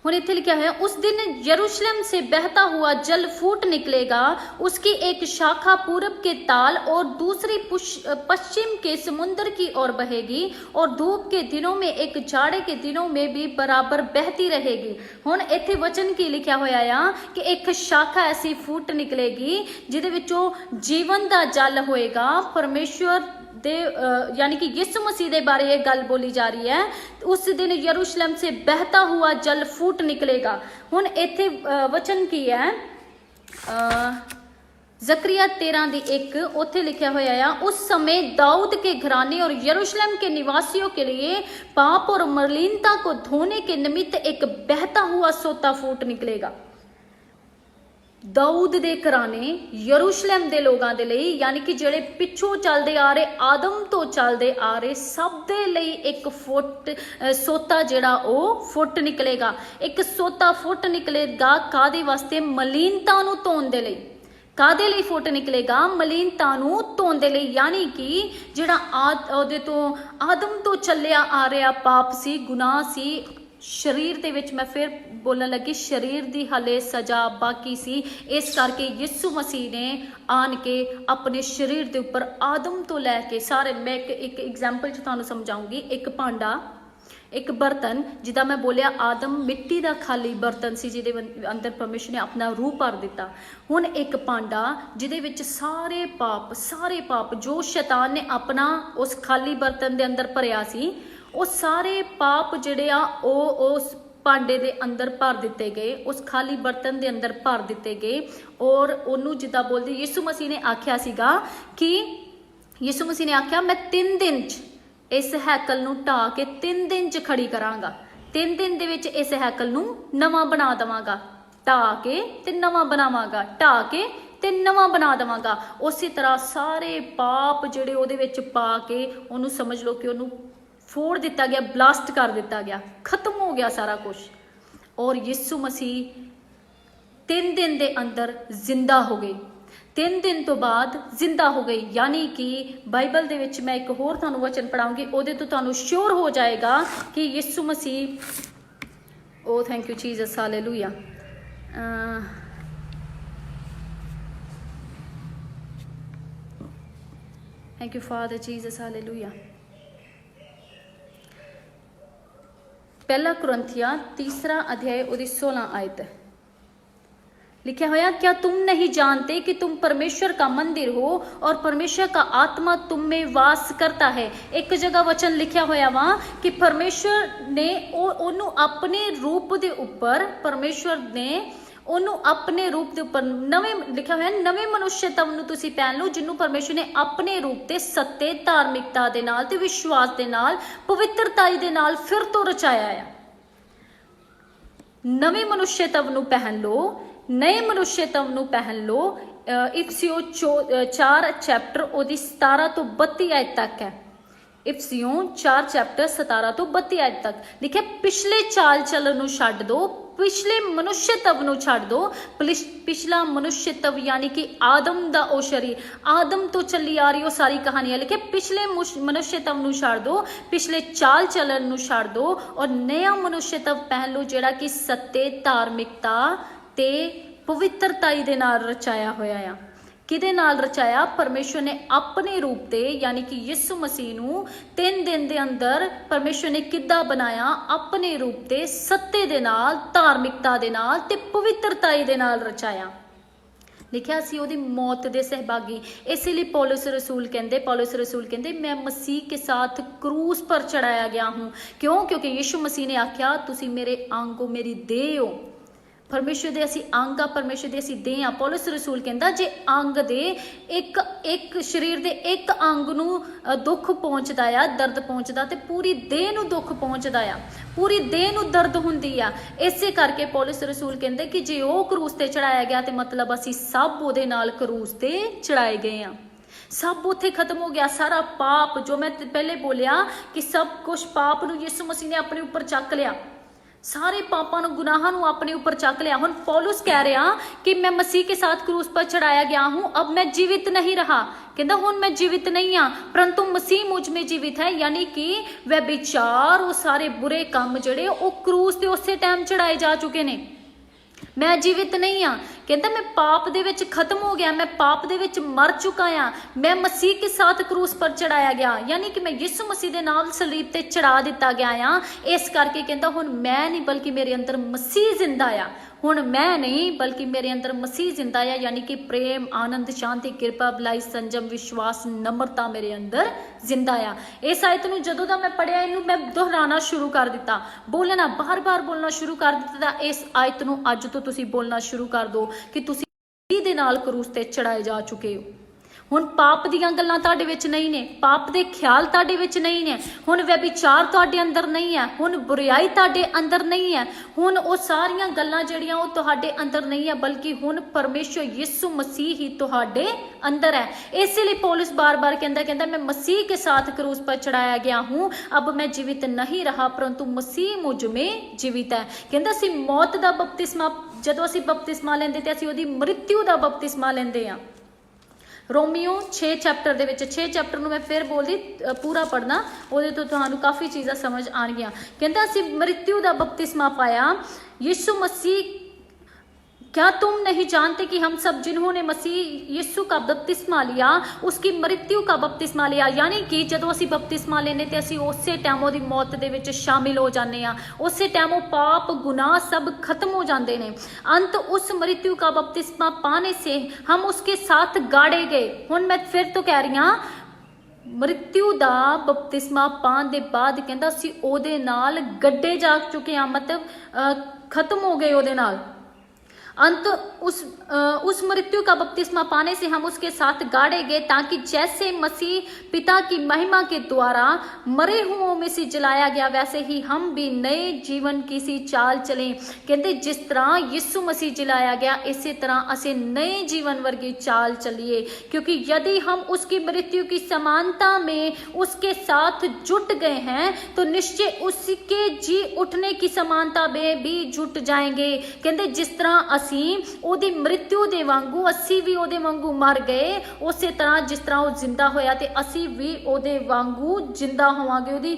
और इत्थे लिखा है, उस दिन यरूशलेम से बहता हुआ जल फूट निकलेगा, उसकी एक शाखा पूरब के ताल और दूसरी पश्चिम के समुद्र की ओर बहेगी, और धूप के दिनों में एक जाड़े के दिनों में भी बराबर बहती रहेगी। हुण इत्थे वचन की लिखा होया आ कि एक शाखा ऐसी फूट निकलेगी जिहदे विचों जीवन दा जल होएगा। परमेश्वर दे यानी कि यीशु मसीह दे बारे ये गल बोली जा रही है। उस दिन यरूशलेम से बहता हुआ जल फूट निकलेगा। हुण इत्थे वचन की है, जकरिया 13:1 उत्थे लिखा होया है, उस समय दाऊद के घराने और यरूशलेम के निवासियों के लिए पाप और मलिनता को धोने के निमित्त एक बहता हुआ सोता फूट निकलेगा। दाऊद दे घराने यरूशलेम दे लोगां दे लई, यानी कि ਜਿਹੜੇ ਪਿੱਛੋਂ ਚੱਲਦੇ ਆ ਰਹੇ, ਆਦਮ ਤੋਂ ਚੱਲਦੇ ਆ ਰਹੇ, ਸਭ ਦੇ ਲਈ ਇੱਕ ਫੁੱਟ ਸੋਤਾ ਜਿਹੜਾ ਉਹ ਫੁੱਟ ਨਿਕਲੇਗਾ। ਇੱਕ ਸੋਤਾ ਫੁੱਟ ਨਿਕਲੇਗਾ ਕਾਦੇ ਵਾਸਤੇ? ਮਲੀਨਤਾ ਨੂੰ ਧੋਣ ਦੇ ਲਈ। ਕਾਦੇ ਲਈ ਫੁੱਟ ਨਿਕਲੇਗਾ? ਮਲੀਨਤਾ ਨੂੰ ਧੋਣ ਦੇ ਲਈ। ਯਾਨੀ ਕਿ ਜਿਹੜਾ ਉਹਦੇ ਤੋਂ ਆਦਮ ਤੋਂ ਚੱਲਿਆ ਆ ਰਿਹਾ ਪਾਪ ਸੀ, ਗੁਨਾਹ ਸੀ, शरीर दे विच मैं फिर बोलने लगी, शरीर दी हले सजा बाकी सी। इस करके यीशु मसीह ने आन के अपने शरीर दे उपर आदम तो लैके सारे, मैं एक एग्जाम्पल च तुहानूं समझाऊंगी। एक भांडा, एक बर्तन, जिदा मैं बोलिया आदम मिट्टी का खाली बर्तन सी जिहदे अंदर परमेश्वर ने अपना रूह भर दिता। हुण एक भांडा जिहदे विच सारे पाप जो शैतान ने अपना उस खाली बर्तन दे अंदर भरिया सी, वो सारे पाप जिहड़े आ उस भांडे दे अंदर भर दिते गए, उस खाली बर्तन दे अंदर भर दिते गए। और उन्होंने जिदा बोलते यीशु मसीह ने आख्या सीगा कि यीशु मसीह ने आख्या, मैं 3 दिन च इस हैकल नूं ढा के 3 दिन च खड़ी करांगा। 3 दिन दे विच इस हैकल नूं नवां बना देवांगा। ढा के ते नवां बनावांगा, ढा के ते नवां बना देवांगा। उसी तरह सारे पाप जिहड़े उहदे विच पा के उहनूं समझ लो कि उहनूं फोड़ दिता गया, ब्लास्ट कर दिता गया, खत्म हो गया सारा कुछ। और यीशु मसीह 3 दिन दे अंदर जिंदा हो गई। 3 दिन तो बाद जिंदा हो गई। यानी कि बाइबल दे विच मैं एक होर तुहानूं वचन पढ़ाऊंगी, उहदे तो तुहानूं श्योर हो जाएगा कि यीशु मसीह, ओ thank you Jesus, hallelujah. Thank you father Jesus, hallelujah. पहला कुरिन्थिया 3 अध्याय उसकी 16 आयत लिखा होया, क्या तुम नहीं जानते कि तुम परमेश्वर का मंदिर हो और परमेश्वर का आत्मा तुम में वास करता है। एक जगह वचन लिखा होया वा कि परमेश्वर ने ओनू अपने रूप दे उपर, परमेश्वर ने ओनू अपने रूप दे उपर नवे लिखा होया, नवे मनुष्य तव नूं तुसीं पहन लो जिन्हों परमेश्वर ने अपने रूप ते सत्य, धार्मिकता दे नाल ते विश्वास दे नाल, पवित्रताई दे नाल फिर तो रचाया है। नवे मनुष्य तव नूं पहन लो, नए मनुष्य तव नूं पहन लो। इफसियों 4 चैप्टर ओदी 17 तो 32 आयत तक है। इफसियों 4 चैप्टर 17 तो 32 आयत तक लिखे, पिछले चाल चलन नूं छड्ड दो, पिछले मनुष्य तव नूं छड्ड दो। पिछला मनुष्य तव यानी कि आदम दा ओ शरीर, आदम तो चली आ रही वो सारी कहानियां लिखे, पिछले मनुष्य तव नूं छड्ड दो, पिछले चाल चलन नूं छड्ड दो और नया मनुष्य तव पहन लो जिहड़ा कि सत्य, धार्मिकता ते पवित्रताई दे नाल रचाया होया आ। किदे नाल रचाया? परमेश्वर ने अपने रूप ते यानी कि यीशु मसीह नूं 3 दिन दे अंदर परमेश्वर ने किद्दां बनाया? अपने रूप ते सत्य दे नाल, धार्मिकता दे नाल ते पवित्रताई दे नाल रचाया। लिखिया सी ओदी मौत दे सहभागी। इसलिए पौलुस रसूल कहंदे मैं मसीह के साथ क्रूस पर चढ़ाया गया हूँ। क्यों? क्योंकि यीशु मसीह ने आख्या तुसी मेरे अंग हो, मेरी देह हो। परमेश्वर दे असी अंग आ, परमेश्वर दे असी देह आ। पौलुस रसूल कहंदा जे अंग दे एक शरीर दे एक अंग नूं दुख पहुंचदा आ, दर्द पहुंचदा ते पूरी देह नूं दुख पहुंचदा आ, पूरी देह नूं दर्द हुंदी आ। इसे करके पौलुस रसूल कहंदे कि जे ओह क्रूस ते चढ़ाया गया ते मतलब असी सब ओहदे नाल क्रूस ते चढ़ाए गए आ। सब उत्थे खत्म हो गया। सारा पाप जो मैं पहले बोलिया कि सब कुछ पाप नूं यीशु मसीह ने अपने उपर चक लिया, सारे पापां नूं गुनाहां नूं अपने उपर चक लिया। हुण पौलुस कह रहा कि मैं मसीह के साथ क्रूस पर चढ़ाया गया हूं, अब मैं जीवित नहीं रहा। कहता हुण मैं जीवित नहीं हाँ, परंतु मसीह मुझ में जीवित है। यानी कि वह विचार, वो सारे बुरे काम जड़े वो क्रूस ते उसे टाइम चढ़ाए जा चुके ने। मैं जीवित नहीं हाँ, कहता मैं पाप दे विच खत्म हो गया, मैं पाप दे विच मर चुका हाँ, मैं मसीह के साथ क्रूस पर चढ़ाया गया। यानी कि मैं यीशु मसीह दे नाल सलीब ते चढ़ा दिता गया हाँ। इस करके कहता हुण मैं नहीं बल्कि मेरे अंदर मसीह जिंदा आ। हुण मैं नहीं बल्कि मेरे अंदर मसीह जिंदा है। यानी कि प्रेम, आनंद, शांति, कृपा, भलाई, संजम, विश्वास, नम्रता मेरे अंदर जिंदा आ। इस आयत नूं जदों दा मैं पढ़िया इनू मैं दोहराना शुरू कर दिता, बोलना बार बार बोलना शुरू कर दिता। इस आयत नूं अज तो तुसीं बोलना शुरू कर दो कि तुसीं मसीह दे नाल क्रूस ते चढ़ाए जा चुके हो। हुण पाप दीयां गल्लां तुहाडे विच नहीं ने, पाप दे ख्याल तुहाडे विच नहीं ने, हुण व्यभिचार तुहाडे अंदर नहीं है, हुण बुराई तुहाडे अंदर नहीं है, हुण वो सारियां गल्लां जिहड़ियां वो तुहाडे अंदर नहीं है, बल्कि हुण परमेश्वर यीशु मसीह ही तुहाडे अंदर है। इसलिए पौलुस बार बार कहता मैं मसीह के साथ क्रूस पर चढ़ाया गया हूँ, अब मैं जीवित नहीं रहा परंतु मसीह मुझ में जीवित है। कहता असीं मौत दा बपतिस्मा जदों असीं बपतिस्मा लैंदे ते असीं ओहदी मृत्यु दा बपतिस्मा लैंदे आ। रोमियो 6 चैप्टर दे विच 6 चैप्टर नूं मैं फिर बोलदी पूरा पढ़ना, ਉਹਦੇ ਤੋਂ ਤੁਹਾਨੂੰ ਕਾਫੀ ਚੀਜ਼ਾਂ ਸਮਝ ਆਣਗੀਆਂ। ਕਹਿੰਦਾ ਅਸੀਂ मृत्यु दा बपतिस्मा पाया यीशु मसीह, क्या तुम नहीं जानते कि हम सब जिन्होंने मसीह यीशु का बपतिस्मा लिया उसकी मृत्यु का बपतिस्मा लिया। यानी कि जदों असीं बपतिस्मा लेने ते असीं उसे टाइम ओहदी मौत दे विच शामिल हो जाने आ, उसे टाइम वो पाप गुनाह सब खत्म हो जाते हैं। अंत उस मृत्यु का बपतिस्मा पाने से हम उसके साथ गाड़े गए। हुण मैं फिर तो कह रही हाँ, मृत्यु दा बपतिस्मा पाने दे बाद कहंदा असीं ओहदे नाल गड्डे जा चुके हैं, मतलब खत्म हो गए ओहदे नाल। अंत उस मृत्यु का बपतिस्मा पाने से हम उसके साथ गाड़े गए ताकि जैसे मसीह पिता की महिमा के द्वारा मरे हुओं में से जलाया गया वैसे ही हम भी नए जीवन की सी चाल चलें। कहते जिस तरह यीशु मसीह जलाया गया इसी तरह असे नए जीवन वर्गी चाल चलिए, क्योंकि यदि हम उसकी मृत्यु की समानता में उसके साथ जुट गए हैं तो निश्चय उसके जी उठने की समानता में भी जुट जाएंगे। कहते जिस तरह ओदी मृत्यु दे वांगू असी भी ओदे वांगू मर गए, उसे तरह जिस तरह वो जिंदा होया ते असी भी ओदे वांगू जिंदा होवांगे। ओदी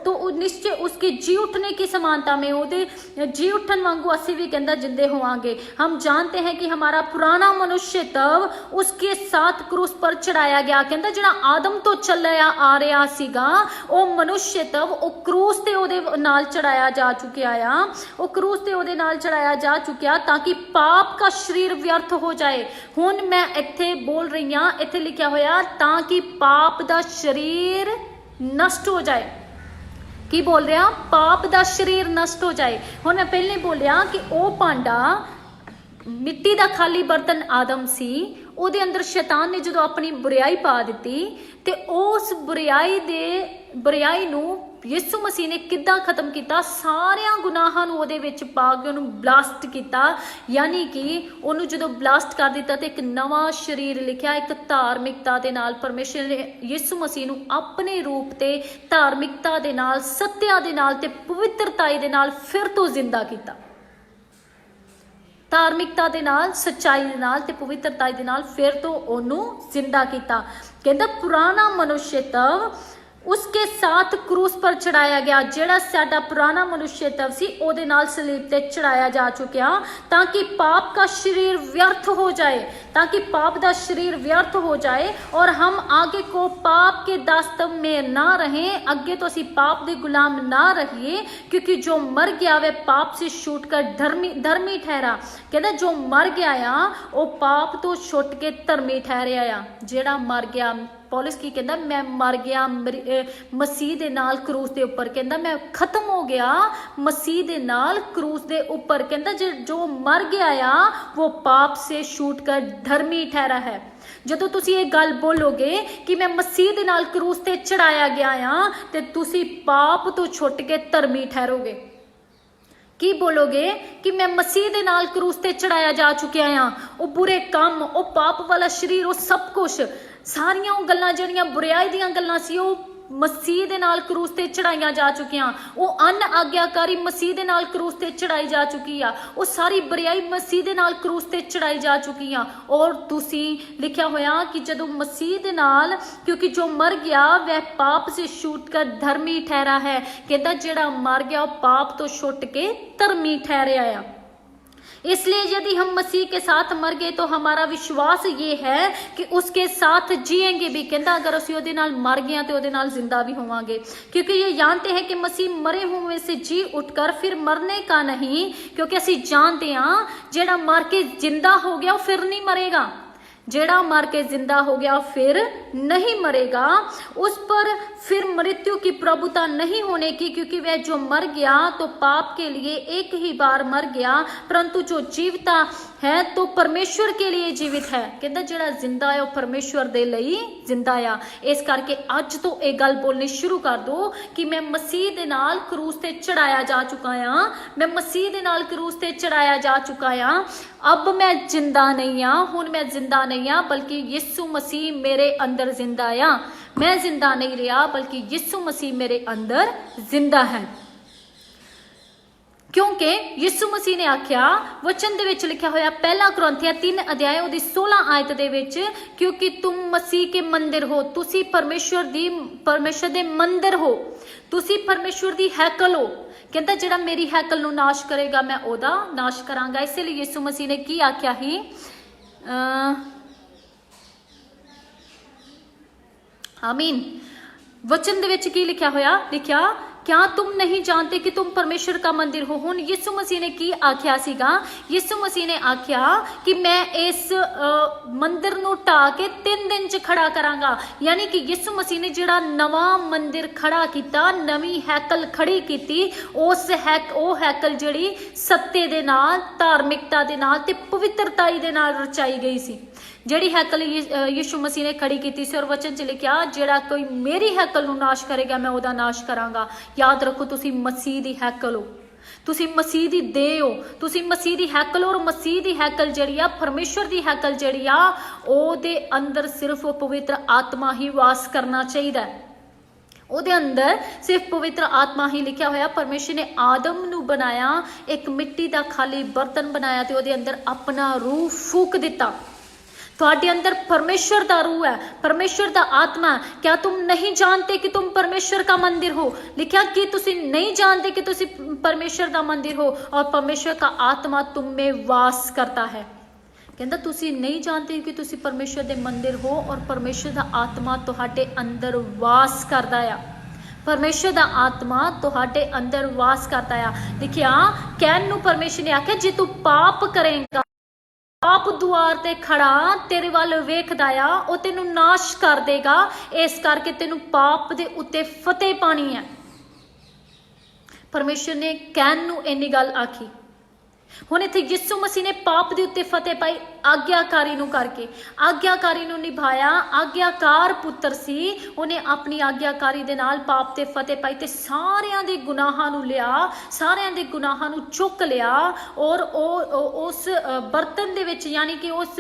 तो निश्चय उसके जी उठने की समानता में ओदे जी उठन वांगू असी भी कहंदा जिंदे होवांगे। हम जानते हैं कि हमारा पुराना मनुष्य तब उसके साथ क्रूस पर चढ़ाया गया। कहंदा जिहड़ा आदम तो चलिया आ रहा सीगा ओ मनुष्य तब ओ क्रूस ते ओदे नाल चढ़ाया जा चुकिया आ, ओ क्रूस ते ओदे नाल चढ़ाया जा चुकिया ताकि पाप का शरीर व्यर्थ हो जाए। हुण मैं इत्थे बोल रही हां, इत्थे लिखिया होया ताकि पाप दा शरीर नष्ट हो जाए। की बोल रहा, पाप दा शरीर नष्ट हो जाए। हुण मैं पहले बोलिया कि ओ भांडा मिट्टी दा खाली बर्तन आदम सी, ਉਹਦੇ अंदर शैतान ने जो अपनी बुराई पा दी ते उस बुराई नूं यीशु मसीह ने किद्दां खत्म किया, सारियां गुनाहां नूं ਉਹਦੇ ਵਿੱਚ पा के उन्होंने ब्लास्ट किया। यानी कि उन्होंने जो ब्लास्ट कर दिता तो एक नवा शरीर लिखा, एक धार्मिकता दे नाल परमेश्वर ने यीशु मसीह नूं अपने रूप ते धार्मिकता दे नाल, सत्या दे नाल ते पवित्रताई दे नाल फिर तो जिंदा किया। धार्मिकता दे नाल, सच्चाई दे नाल ते पवित्रताई दे नाल फिर तो ओनू जिंदा किया। कहंदा पुराना मनुष्य तब उसके साथ क्रूस पर चढ़ाया गया, जेड़ा साडा पुराना मनुष्य तब सी ओदे नाल सलीब ते चढ़ाया जा चुकिया ताकि पाप का शरीर व्यर्थ हो जाए, ताकि पाप का शरीर व्यर्थ हो जाए और हम आगे को पाप के दास्तव में ना रहें, अगे तो असी पाप के गुलाम ना रहिए, क्योंकि जो मर गया वह पाप से छूट कर धर्मी ठहरा। कहता जो मर गया आ वो पाप तो छुट के धर्मी ठहरिया आ। जेड़ा मर गया, पौलुस की कहता मैं मर गया मसीह दे नाल क्रूस दे उपर, कहता मैं खत्म हो गया मसीह दे नाल क्रूस दे उपर। कहता जो मर गया आ वो पाप से छूट कर धर्मी ठहरा है। जदों तुसी ये गल बोलोगे कि मैं मसीह दे नाल क्रूस ते चढ़ाया गया आ ते तुसी पाप तो छुट के धर्मी ठहरोगे। ਕੀ ਬੋਲੋਗੇ ਕਿ ਮੈਂ ਮਸੀਹ ਦੇ ਨਾਲ ਕਰੂਸ ਤੇ ਚੜਾਇਆ ਜਾ ਚੁੱਕਿਆ ਆ। ਉਹ ਬੁਰੇ ਕੰਮ, ਉਹ ਪਾਪ ਵਾਲਾ ਸਰੀਰ, ਉਹ ਸਭ ਕੁਛ, ਸਾਰੀਆਂ ਉਹ ਗੱਲਾਂ ਜਿਹੜੀਆਂ ਬੁਰਾਈ ਦੀਆਂ ਗੱਲਾਂ ਸੀ, ਉਹ ਮਸੀਹ ਦੇ ਨਾਲ ਕਰੂਸ ਤੇ ਚੜਾਈਆਂ ਜਾ ਚੁੱਕੀਆਂ। ਉਹ ਅਨ ਆਗਿਆਕਾਰੀ ਮਸੀਹ ਦੇ ਨਾਲ ਕਰੂਸ ਤੇ ਚੜਾਈ ਜਾ ਚੁੱਕੀ ਆ। ਉਹ ਸਾਰੀ ਬੁਰਾਈ ਮਸੀਹ ਦੇ ਨਾਲ ਕਰੂਸ ਤੇ ਚੜਾਈ ਜਾ ਚੁੱਕੀ ਆ। ਔਰ ਤੁਸੀਂ ਲਿਖਿਆ ਹੋਇਆ ਕਿ ਜਦੋਂ ਮਸੀਹ ਦੇ ਨਾਲ, ਕਿਉਂਕਿ ਜੋ ਮਰ ਗਿਆ वह पाप से छूट कर धर्मी ठहरा है। कहता ਜਿਹੜਾ ਮਰ ਗਿਆ ਉਹ ਪਾਪ ਤੋਂ ਛੁੱਟ ਕੇ ਧਰਮੀ ਠਹਿਰਿਆ ਆ। इसलिए यदि हम मसीह के साथ मर गए तो हमारा विश्वास ये है कि उसके साथ जिएंगे भी। कहता अगर ਅਸੀਂ ਉਹਦੇ ਨਾਲ मर गए तो ਉਹਦੇ ਨਾਲ जिंदा भी होवांगे, क्योंकि ये जानते हैं कि मसीह मरे हुए से जी उठकर फिर मरने का नहीं। क्योंकि ਅਸੀਂ जानते हैं ਜਿਹੜਾ मर के जिंदा हो गया वो फिर नहीं मरेगा, जेड़ा मर के जिंदा हो गया फिर नहीं मरेगा। उस पर फिर मृत्यु की प्रभुता नहीं होने की, क्योंकि वह जो मर गया तो पाप के लिए एक ही बार मर गया, परंतु जो जीवता है तो परमेश्वर के लिए जीवित है। कहता जेड़ा जिंदा है वो परमेश्वर दे लई जिंदा आ। इस करके अज तो एक गल बोलनी शुरू कर दो कि मैं मसीह दे नाल क्रूस ते चढ़ाया जा चुका हाँ, मैं मसीह दे नाल क्रूस ते चढ़ाया जा चुका हाँ। अब मैं जिंदा नहीं हाँ, हुण मैं जिंदा नहीं हाँ, बल्कि यीशु मसीह मेरे अंदर जिंदा आ। मैं जिंदा नहीं रहा, बल्कि यीशु मसीह मेरे अंदर जिंदा है। क्योंकि यीशु मसीह ने आख्या वचन दे विच लिखा होया पहला कुरिन्थियां 3 अध्याय उहदी 16 आयत दे विच, क्योंकि तुम मसीह के मंदिर हो, तुसी परमेश्वर दे मंदिर हो, तुसी परमेश्वर दी हैकल हो। कहता जिहड़ा मेरी हैकल नूं नाश करेगा मैं ओहदा नाश करांगा। इसलिए यीशु मसीह ने की आख्या ही, आमीन। वचन दे विच की लिखा होया, लिखा क्या तुम नहीं जानते कि तुम परमेश्वर का मंदिर हो। हुण यीशु मसीह ने की आख्या सीगा, यीशु मसीह ने आख्या कि मैं इस मंदिर नूं ढा के 3 दिन च खड़ा करांगा। यानी कि यीशु मसीह ने जिहड़ा नवा मंदिर खड़ा कीता, नवी हैकल खड़ी कीती, उस हैकल जिहड़ी सत्य दे नाल, धार्मिकता दे नाल ते पवित्रताई दे नाल रचाई गई सी। जिहड़ी हैकल यीशु मसीह ने खड़ी की सी, और वचन च लिखा जिहड़ा कोई मेरी हैकल नूं नाश करेगा मैं ओहदा नाश करांगा। याद रखो तुसी मसीह दी हैकल हो, तुसी मसीह दी देह हो, तुसी मसीह दी हैकल। और मसीह दी हैकल जिहड़ी आ, परमेश्वर दी हैकल जिहड़ी आ, ओहदे अंदर सिर्फ पवित्र आत्मा ही वास करना चाहिए। ਉਹਦੇ अंदर सिर्फ पवित्र आत्मा ही लिखा होया। परमेश्वर ने आदम नूं बनाया, एक मिट्टी का खाली बर्तन बनाया ते ਉਹਦੇ अंदर अपना रूह फूक दिता। ਤੁਹਾਡੇ अंदर परमेश्वर का रूह है, परमेश्वर का आत्मा है। क्या तुम नहीं जानते कि तुम परमेश्वर का मंदिर हो। लिखा कि तुसी नहीं जानते कि तुसी परमेश्वर का मंदिर हो और परमेश्वर का आत्मा तुम में वास करता है। कहता तुसी नहीं जानते कि तुसी परमेश्वर के मंदिर हो और परमेश्वर का आत्मा तुहाडे अंदर वास करता है। परमेश्वर का आत्मा तुहाडे अंदर वास करता है। लिखिया कहन नूं परमेश्वर ने आख्या जे तू पाप करेगा, पाप दुआर ते खड़ा तेरे वाल वेखदा आ, ओ तेनू नाश कर देगा। इस करके तेनू पाप दे उत्ते फतेह पानी है। परमेश्वर ने कहन नूं इन्नी गल आखी। हुण इत्थे यीशु मसीह ने पाप दे उत्ते फतेह पाई आग्याकारी नूं करके, आग्याकारी नूं निभाया। आग्याकार पुत्र सी, उन्हें अपनी आग्याकारी दे नाल पाप ते फतेह पाई ते सारियां दे गुनाहां नूं लिया, सारियां दे गुनाहां नूं चुक लिया। और उस बर्तन दे विच, यानी कि उस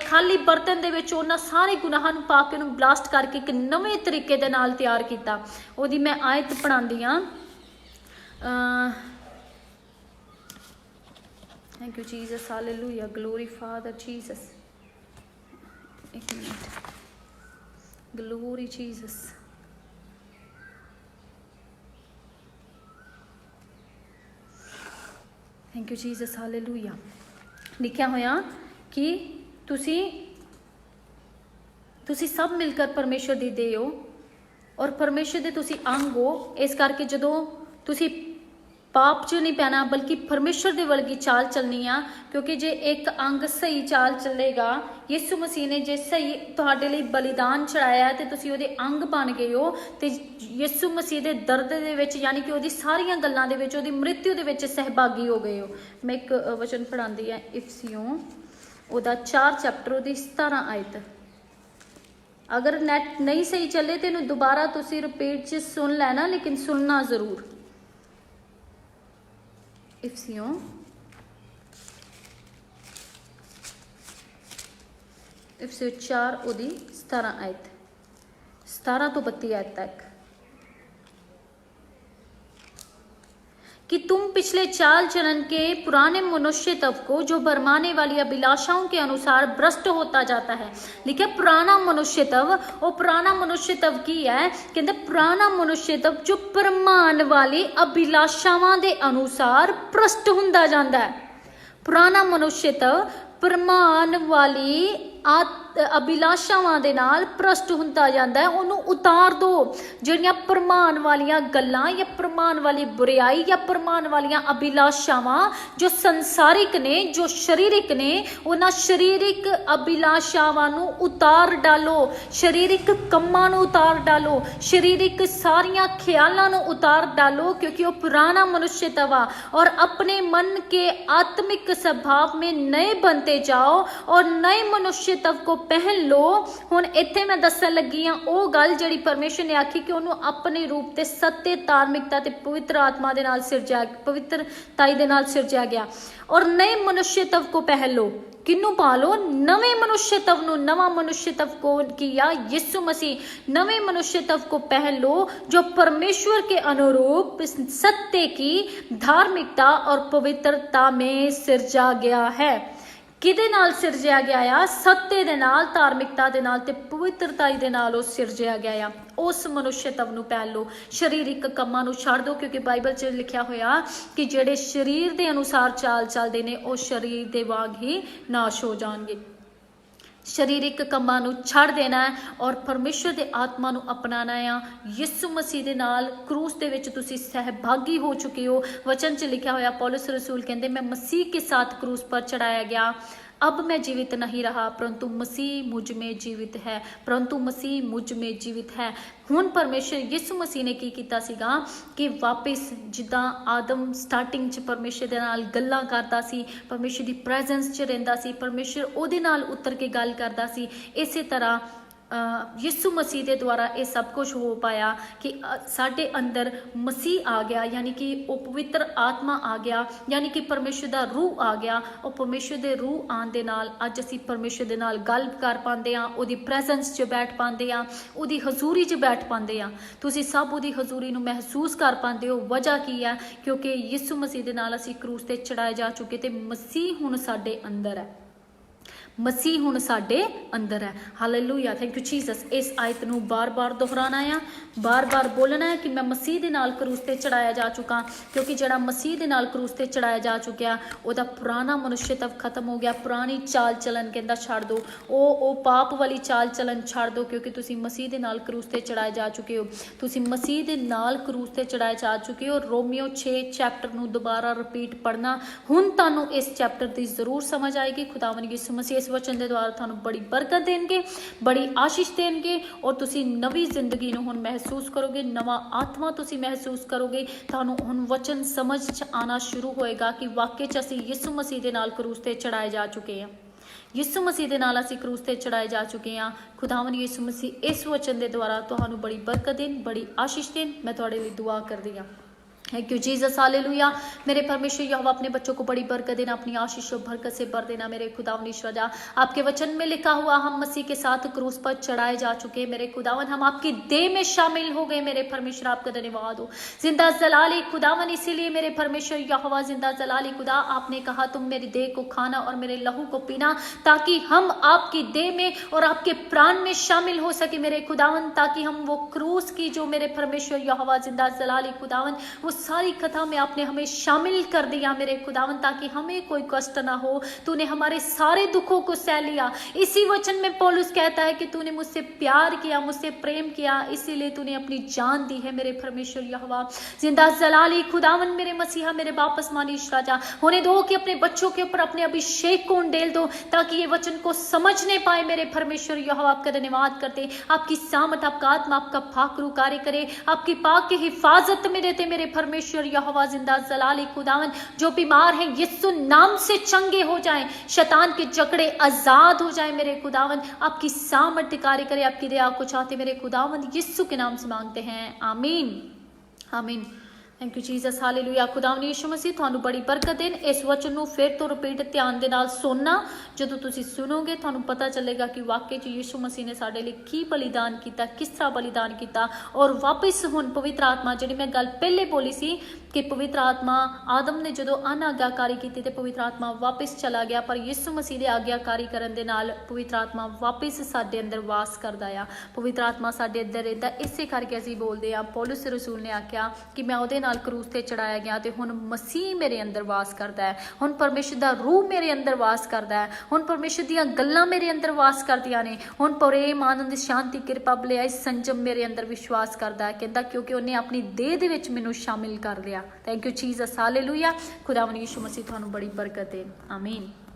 खाली बर्तन दे विच उन्हां सारे गुनाहां नूं पा के उहनूं ब्लास्ट करके एक नवे तरीके दे नाल तैयार कीता। ओहदी मैं आयत पढ़ांदी हां। Thank you, Jesus. Hallelujah. Glory, Father, Jesus. एक minute. Glory, Jesus. Thank you, Jesus. Hallelujah. लिखा होया कि तुसी सब मिलकर परमेश्वर दी देह हो और परमेश्वर दे तुसी अंग हो। इस करके जदों तुसी पाप च नहीं पैना बल्कि परमेश्वर दे वर्गी चाल चलनी आ। क्योंकि जे एक अंग सही चाल चलेगा, यीशु मसीह ने जे सही तुहाडे लई बलिदान चढ़ाया ते तुसी ओहदे अंग बन गए हो। ते यीशु मसीह दे दर्द दे विच, यानी कि ओहदी सारियां गल्लां दे विच, ओहदी मृत्यु दे विच सहभागी हो गए हो। मैं एक वचन पढ़ांदी हां, इफसियों ओहदा 4 चैप्टर ओहदी 17 आयत। अगर नैट नहीं सही चले तो इहनूं दोबारा तुसी रिपीट च सुन लेना, लेकिन सुनना जरूर। इफसियों 4 ਉਹਦੀ 17 आयत 17 ਤੋਂ 32 आयत तक कि तुम पिछले चाल चलन के पुराने मनुष्य तत्व को जो भरमाने वाली अभिलाषाओं के अनुसार भ्रष्ट होता जाता है। लिखे पुराना मनुष्य तत्व और पुराना मनुष्य तत्व की है कहते पुराना मनुष्य तत्व जो भरमान वाली अभिलाषावां दे अनुसार भ्रष्ट हुंदा जांदा है। पुराना मनुष्य तत्व भरमान वाली अभिलाषावां दे नाल भ्रष्ट हुंदा जांदा है। उन्हों उतार दो जिहड़ियां भरमान वालियां गल्लां या भरमान वाली बुराई या भरमान वालियां अभिलाषावां जो संसारिक ने जो शरीरिक ने उन्हां शरीरिक अभिलाषावां नूं उतार डालो, शरीरिक कम्मां नूं उतार डालो, शरीरिक सारियां ख्यालां नूं उतार डालो क्योंकि वो पुराना मनुष्य तवा और अपने मन के आत्मिक स्वभाव में नए बनते जाओ और नए मनुष्य तव को पहन लो। हुण इत्थे मैं दसन लगी हाँ वो गल जिहड़ी परमेश्वर ने आखी कि उन्होंने अपने रूप ते सत्य धार्मिकता ते पवित्र आत्मा दे नाल सिरजा पवित्रताई दे नाल सिरजा गया और नए मनुष्य तव को पहन लो। किन्नू पा लो? नवे मनुष्य तव नू। नवा मनुष्य तव को किया यीशु मसीह। नवे मनुष्य तव को पहन लो जो परमेश्वर के अनुरूप सत्य की धार्मिकता और पवित्रता में सिरजा गया है। किदे नाल सिरजिया गया आ? सत्य दे नाल, धार्मिकता दे नाल ते पवित्रताई दे नाल ओ सिरजिया गया आ। उस मनुष्य तव नूं पहन लो, शरीरिक कम्मां नूं छड्ड दो क्योंकि बाइबल च लिखिया होया कि जिहड़े शरीर दे अनुसार चाल चलदे ने ओ शरीर दे वांग ही नाश हो जाणगे। शरीरिक कम्मां नूं छड्ड देना है और परमेश्वर दे आत्मा नूं अपनाना है। यीशु मसीह दे नाल क्रूस दे विच तुसीं सहभागी हो चुके हो। वचन च लिखिया होया पौलुस रसूल कहंदे मैं मसीह के साथ क्रूस पर चढ़ाया गया, अब मैं जीवित नहीं रहा परंतु मसीह मुझ में जीवित है, परंतु मसीह मुझ में जीवित है। हुण परमेश्वर यीशु मसीह ने की कीता सीगा कि वापस जिद्दां आदम स्टार्टिंग च परमेश्वर दे नाल गल्लां करदा सी, परमेश्वर दी प्रेजेंस च रहिंदा सी, परमेश्वर ओहदे नाल उतर के गल करदा सी, इसे तरह यीशु मसीह के द्वारा ये सब कुछ हो पाया कि साडे अंदर मसीह आ गया, यानी कि वो पवित्र आत्मा आ गया, यानी कि परमेश्वर दा रूह आ गया। और परमेश्वर दे रूह आने दे नाल अज असीं परमेश्वर दे नाल गल कर पांदे आ, ओदी प्रेजेंस च बैठ पांदे आ, ओदी हजूरी च बैठ पांदे आ। तुसीं सब ओदी हजूरी नूं महसूस कर पांदे हो। वजह की है? क्योंकि यीशु मसीह दे नाल असीं क्रूस ते चढ़ाए जा चुके ते मसीह हुण साडे अंदर है, मसीह हुण साडे अंदर है। Hallelujah, thank you Jesus. इस आयत नूं बार बार दोहराना है, बार बार बोलना है कि मैं मसीह दे नाल क्रूस ते चढ़ाया जा चुका, क्योंकि जिहड़ा मसीह दे नाल क्रूस ते चढ़ाया जा चुकिया ओहदा पुराना मनुष्य तब खत्म हो गया। पुरानी चाल चलन कहंदा छड्ड दो, ओ पाप वाली चाल चलन छड्ड दो, क्योंकि तुसीं मसीह दे नाल क्रूस ते चढ़ाए जा चुके हो। तुसीं मसीह दे नाल क्रूस ते चढ़ाए जा चुके हो। रोमियो 6 चैप्टर नूं दोबारा रिपीट पढ़ना। हुण तुहानूं इस चैप्टर की जरूर समझ आएगी। खुदावन यीशु मसीह इस वचन के द्वारा थानू बड़ी बरकत देंगे, बड़ी आशीष देंगे और तुसी नवी जिंदगी नूं हुण महसूस करोगे, नवा आत्मा तुसी महसूस करोगे। थानू हुण वचन समझ च आना शुरू होएगा कि वाकई च असीं यीशु मसीह दे नाल क्रूस ते चढ़ाए जा चुके हैं, यीशु मसीह दे नाल असीं क्रूस ते चढ़ाए जा चुके हैं। खुदावन यीशु मसीह इस वचन के द्वारा तुहानू बड़ी बरकत देन, बड़ी आशीष देन। मैं तुहाडे लई दुआ करदी हां। Thank you Jesus, hallelujah. मेरे परमेश्वर यहोवा अपने बच्चों को बड़ी बरकत देना, अपनी आशीष और बरकत से भर देना। मेरे खुदावन ईश्वर जा, आपके वचन में लिखा हुआ हम मसीह के साथ क्रूस पर चढ़ाए जा चुके। मेरे खुदावन हम आपकी देह में शामिल हो गए। मेरे परमेश्वर आपका धन्यवाद हो। जिंदा जलाली खुदावन, इसीलिए मेरे परमेश्वर यहोवा जिंदा जलाली खुदा, आपने कहा तुम मेरी देह को खाना और मेरे लहू को पीना, ताकि हम आपकी देह में और आपके प्राण में शामिल हो सके। मेरे खुदावन, ताकि हम वो क्रूस की जो मेरे परमेश्वर यहोवा जिंदा जलाली खुदावन वो सारी कथा में आपने हमें शामिल कर दिया मेरे खुदावन, ताकि हमें कोई कष्ट ना हो। तूने हमारे सारे दुखों को सह लिया। इसी वचन में पौलुस कहता है कि तूने मुझसे प्यार किया, मुझसे प्रेम किया, इसीलिए तूने अपनी जान दी है। मेरे परमेश्वर यहोवा जिंदा जलाली खुदावन, मेरे मसीहा, मेरे वापस मानीश राजा होने दो कि अपने बच्चों के ऊपर अपने अभिषेक को उंडेल दो, ताकि ये वचन को समझने पाए। मेरे परमेश्वर यहोवा आपका धन्यवाद करते, आपकी सामत, आपका आत्मा, आपका फाकरू कार्य करे, आपकी पाक की हिफाजत में रहते। मेरे परमेश्वर यहोवा जिंदा जलाली खुदावन, जो बीमार हैं यीशु नाम से चंगे हो जाएं, शैतान के जकड़े आजाद हो जाएं। मेरे खुदावन आपकी सामर्थ्य कार्य करे, आपकी दया को चाहते मेरे खुदावन यीशु के नाम से मांगते हैं, आमीन आमीन। Thank you Jesus hallelujah. ਖੁਦਾਵੰਦ ਯਿਸੂ ਮਸੀਹ ਤੁਹਾਨੂੰ ਬੜੀ ਬਰਕਤ ਦੇਣ। ਇਸ ਵਚਨ ਨੂੰ ਫਿਰ ਤੋਂ ਰਿਪੀਟ ਧਿਆਨ ਦੇ ਨਾਲ ਸੁਣਨਾ। ਜਦੋਂ ਤੁਸੀਂ ਸੁਣੋਗੇ ਤੁਹਾਨੂੰ ਪਤਾ ਚੱਲੇਗਾ ਕਿ ਵਾਕਈ 'ਚ ਯਿਸੂ ਮਸੀਹ ਨੇ ਸਾਡੇ ਲਈ ਕੀ ਬਲੀਦਾਨ ਕੀਤਾ, ਕਿਸ ਤਰ੍ਹਾਂ ਬਲੀਦਾਨ ਕੀਤਾ। ਔਰ ਵਾਪਿਸ ਹੁਣ ਪਵਿੱਤਰ ਆਤਮਾ, ਜਿਹੜੀ ਮੈਂ ਗੱਲ ਪਹਿਲੇ ਬੋਲੀ ਸੀ ਕਿ ਪਵਿੱਤਰ ਆਤਮਾ ਆਦਮ ਨੇ ਜਦੋਂ ਅਨਾਗਿਆਕਾਰੀ ਕੀਤੀ ਤੇ ਪਵਿੱਤਰ ਆਤਮਾ ਵਾਪਿਸ ਚਲਾ ਗਿਆ, ਪਰ ਯਿਸੂ ਮਸੀਹ ਦੇ ਆਗਿਆਕਾਰੀ ਕਰਨ ਦੇ ਨਾਲ ਪਵਿੱਤਰ ਆਤਮਾ ਵਾਪਿਸ ਸਾਡੇ ਅੰਦਰ ਵਾਸ ਕਰਦਾ ਆ। ਪਵਿੱਤਰ ਆਤਮਾ ਸਾਡੇ ਅੰਦਰ ਰਹਿੰਦਾ। ਇਸੇ ਕਰਕੇ ਅਸੀਂ ਬੋਲਦੇ ਹਾਂ, ਪੌਲੁਸ ਰਸੂਲ ਨੇ ਆਖਿਆ ਕਿ ਮੈਂ ਉਹਦੇ ਨਾਲ ਕਰੂਸ ਤੇ ਚੜਾਇਆ ਗਿਆ ਤੇ ਹੁਣ ਮਸੀਹ ਮੇਰੇ ਅੰਦਰ ਵਾਸ ਕਰਦਾ ਹੈ। ਹੁਣ ਪਰਮੇਸ਼ਰ ਦਾ ਰੂਹ ਮੇਰੇ ਅੰਦਰ ਵਾਸ ਕਰਦਾ ਹੈ। ਹੁਣ ਪਰਮੇਸ਼ਰ ਦੀਆਂ ਗੱਲਾਂ ਮੇਰੇ ਅੰਦਰ ਵਾਸ ਕਰਦੀਆਂ ਨੇ। ਹੁਣ ਪ੍ਰੇਮ, ਆਨੰਦ, ਸ਼ਾਂਤੀ, ਕਿਰਪਾ, ਭਲਾਈ, ਸੰਜਮ ਮੇਰੇ ਅੰਦਰ ਵਿਸ਼ਵਾਸ ਕਰਦਾ ਹੈ। ਕਹਿੰਦਾ ਕਿਉਂਕਿ ਉਹਨੇ ਆਪਣੀ ਦੇਹ ਦੇ ਵਿੱਚ ਮੈਨੂੰ ਸ਼ਾਮਿਲ ਕਰ ਲਿਆ। Thank you Jesus hallelujah. ਖੁਦਾਵੰਦ ਯਿਸੂ ਮਸੀਹ ਤੁਹਾਨੂੰ ਬੜੀ ਬਰਕਤ ਦੇ। ਆਮੀਨ।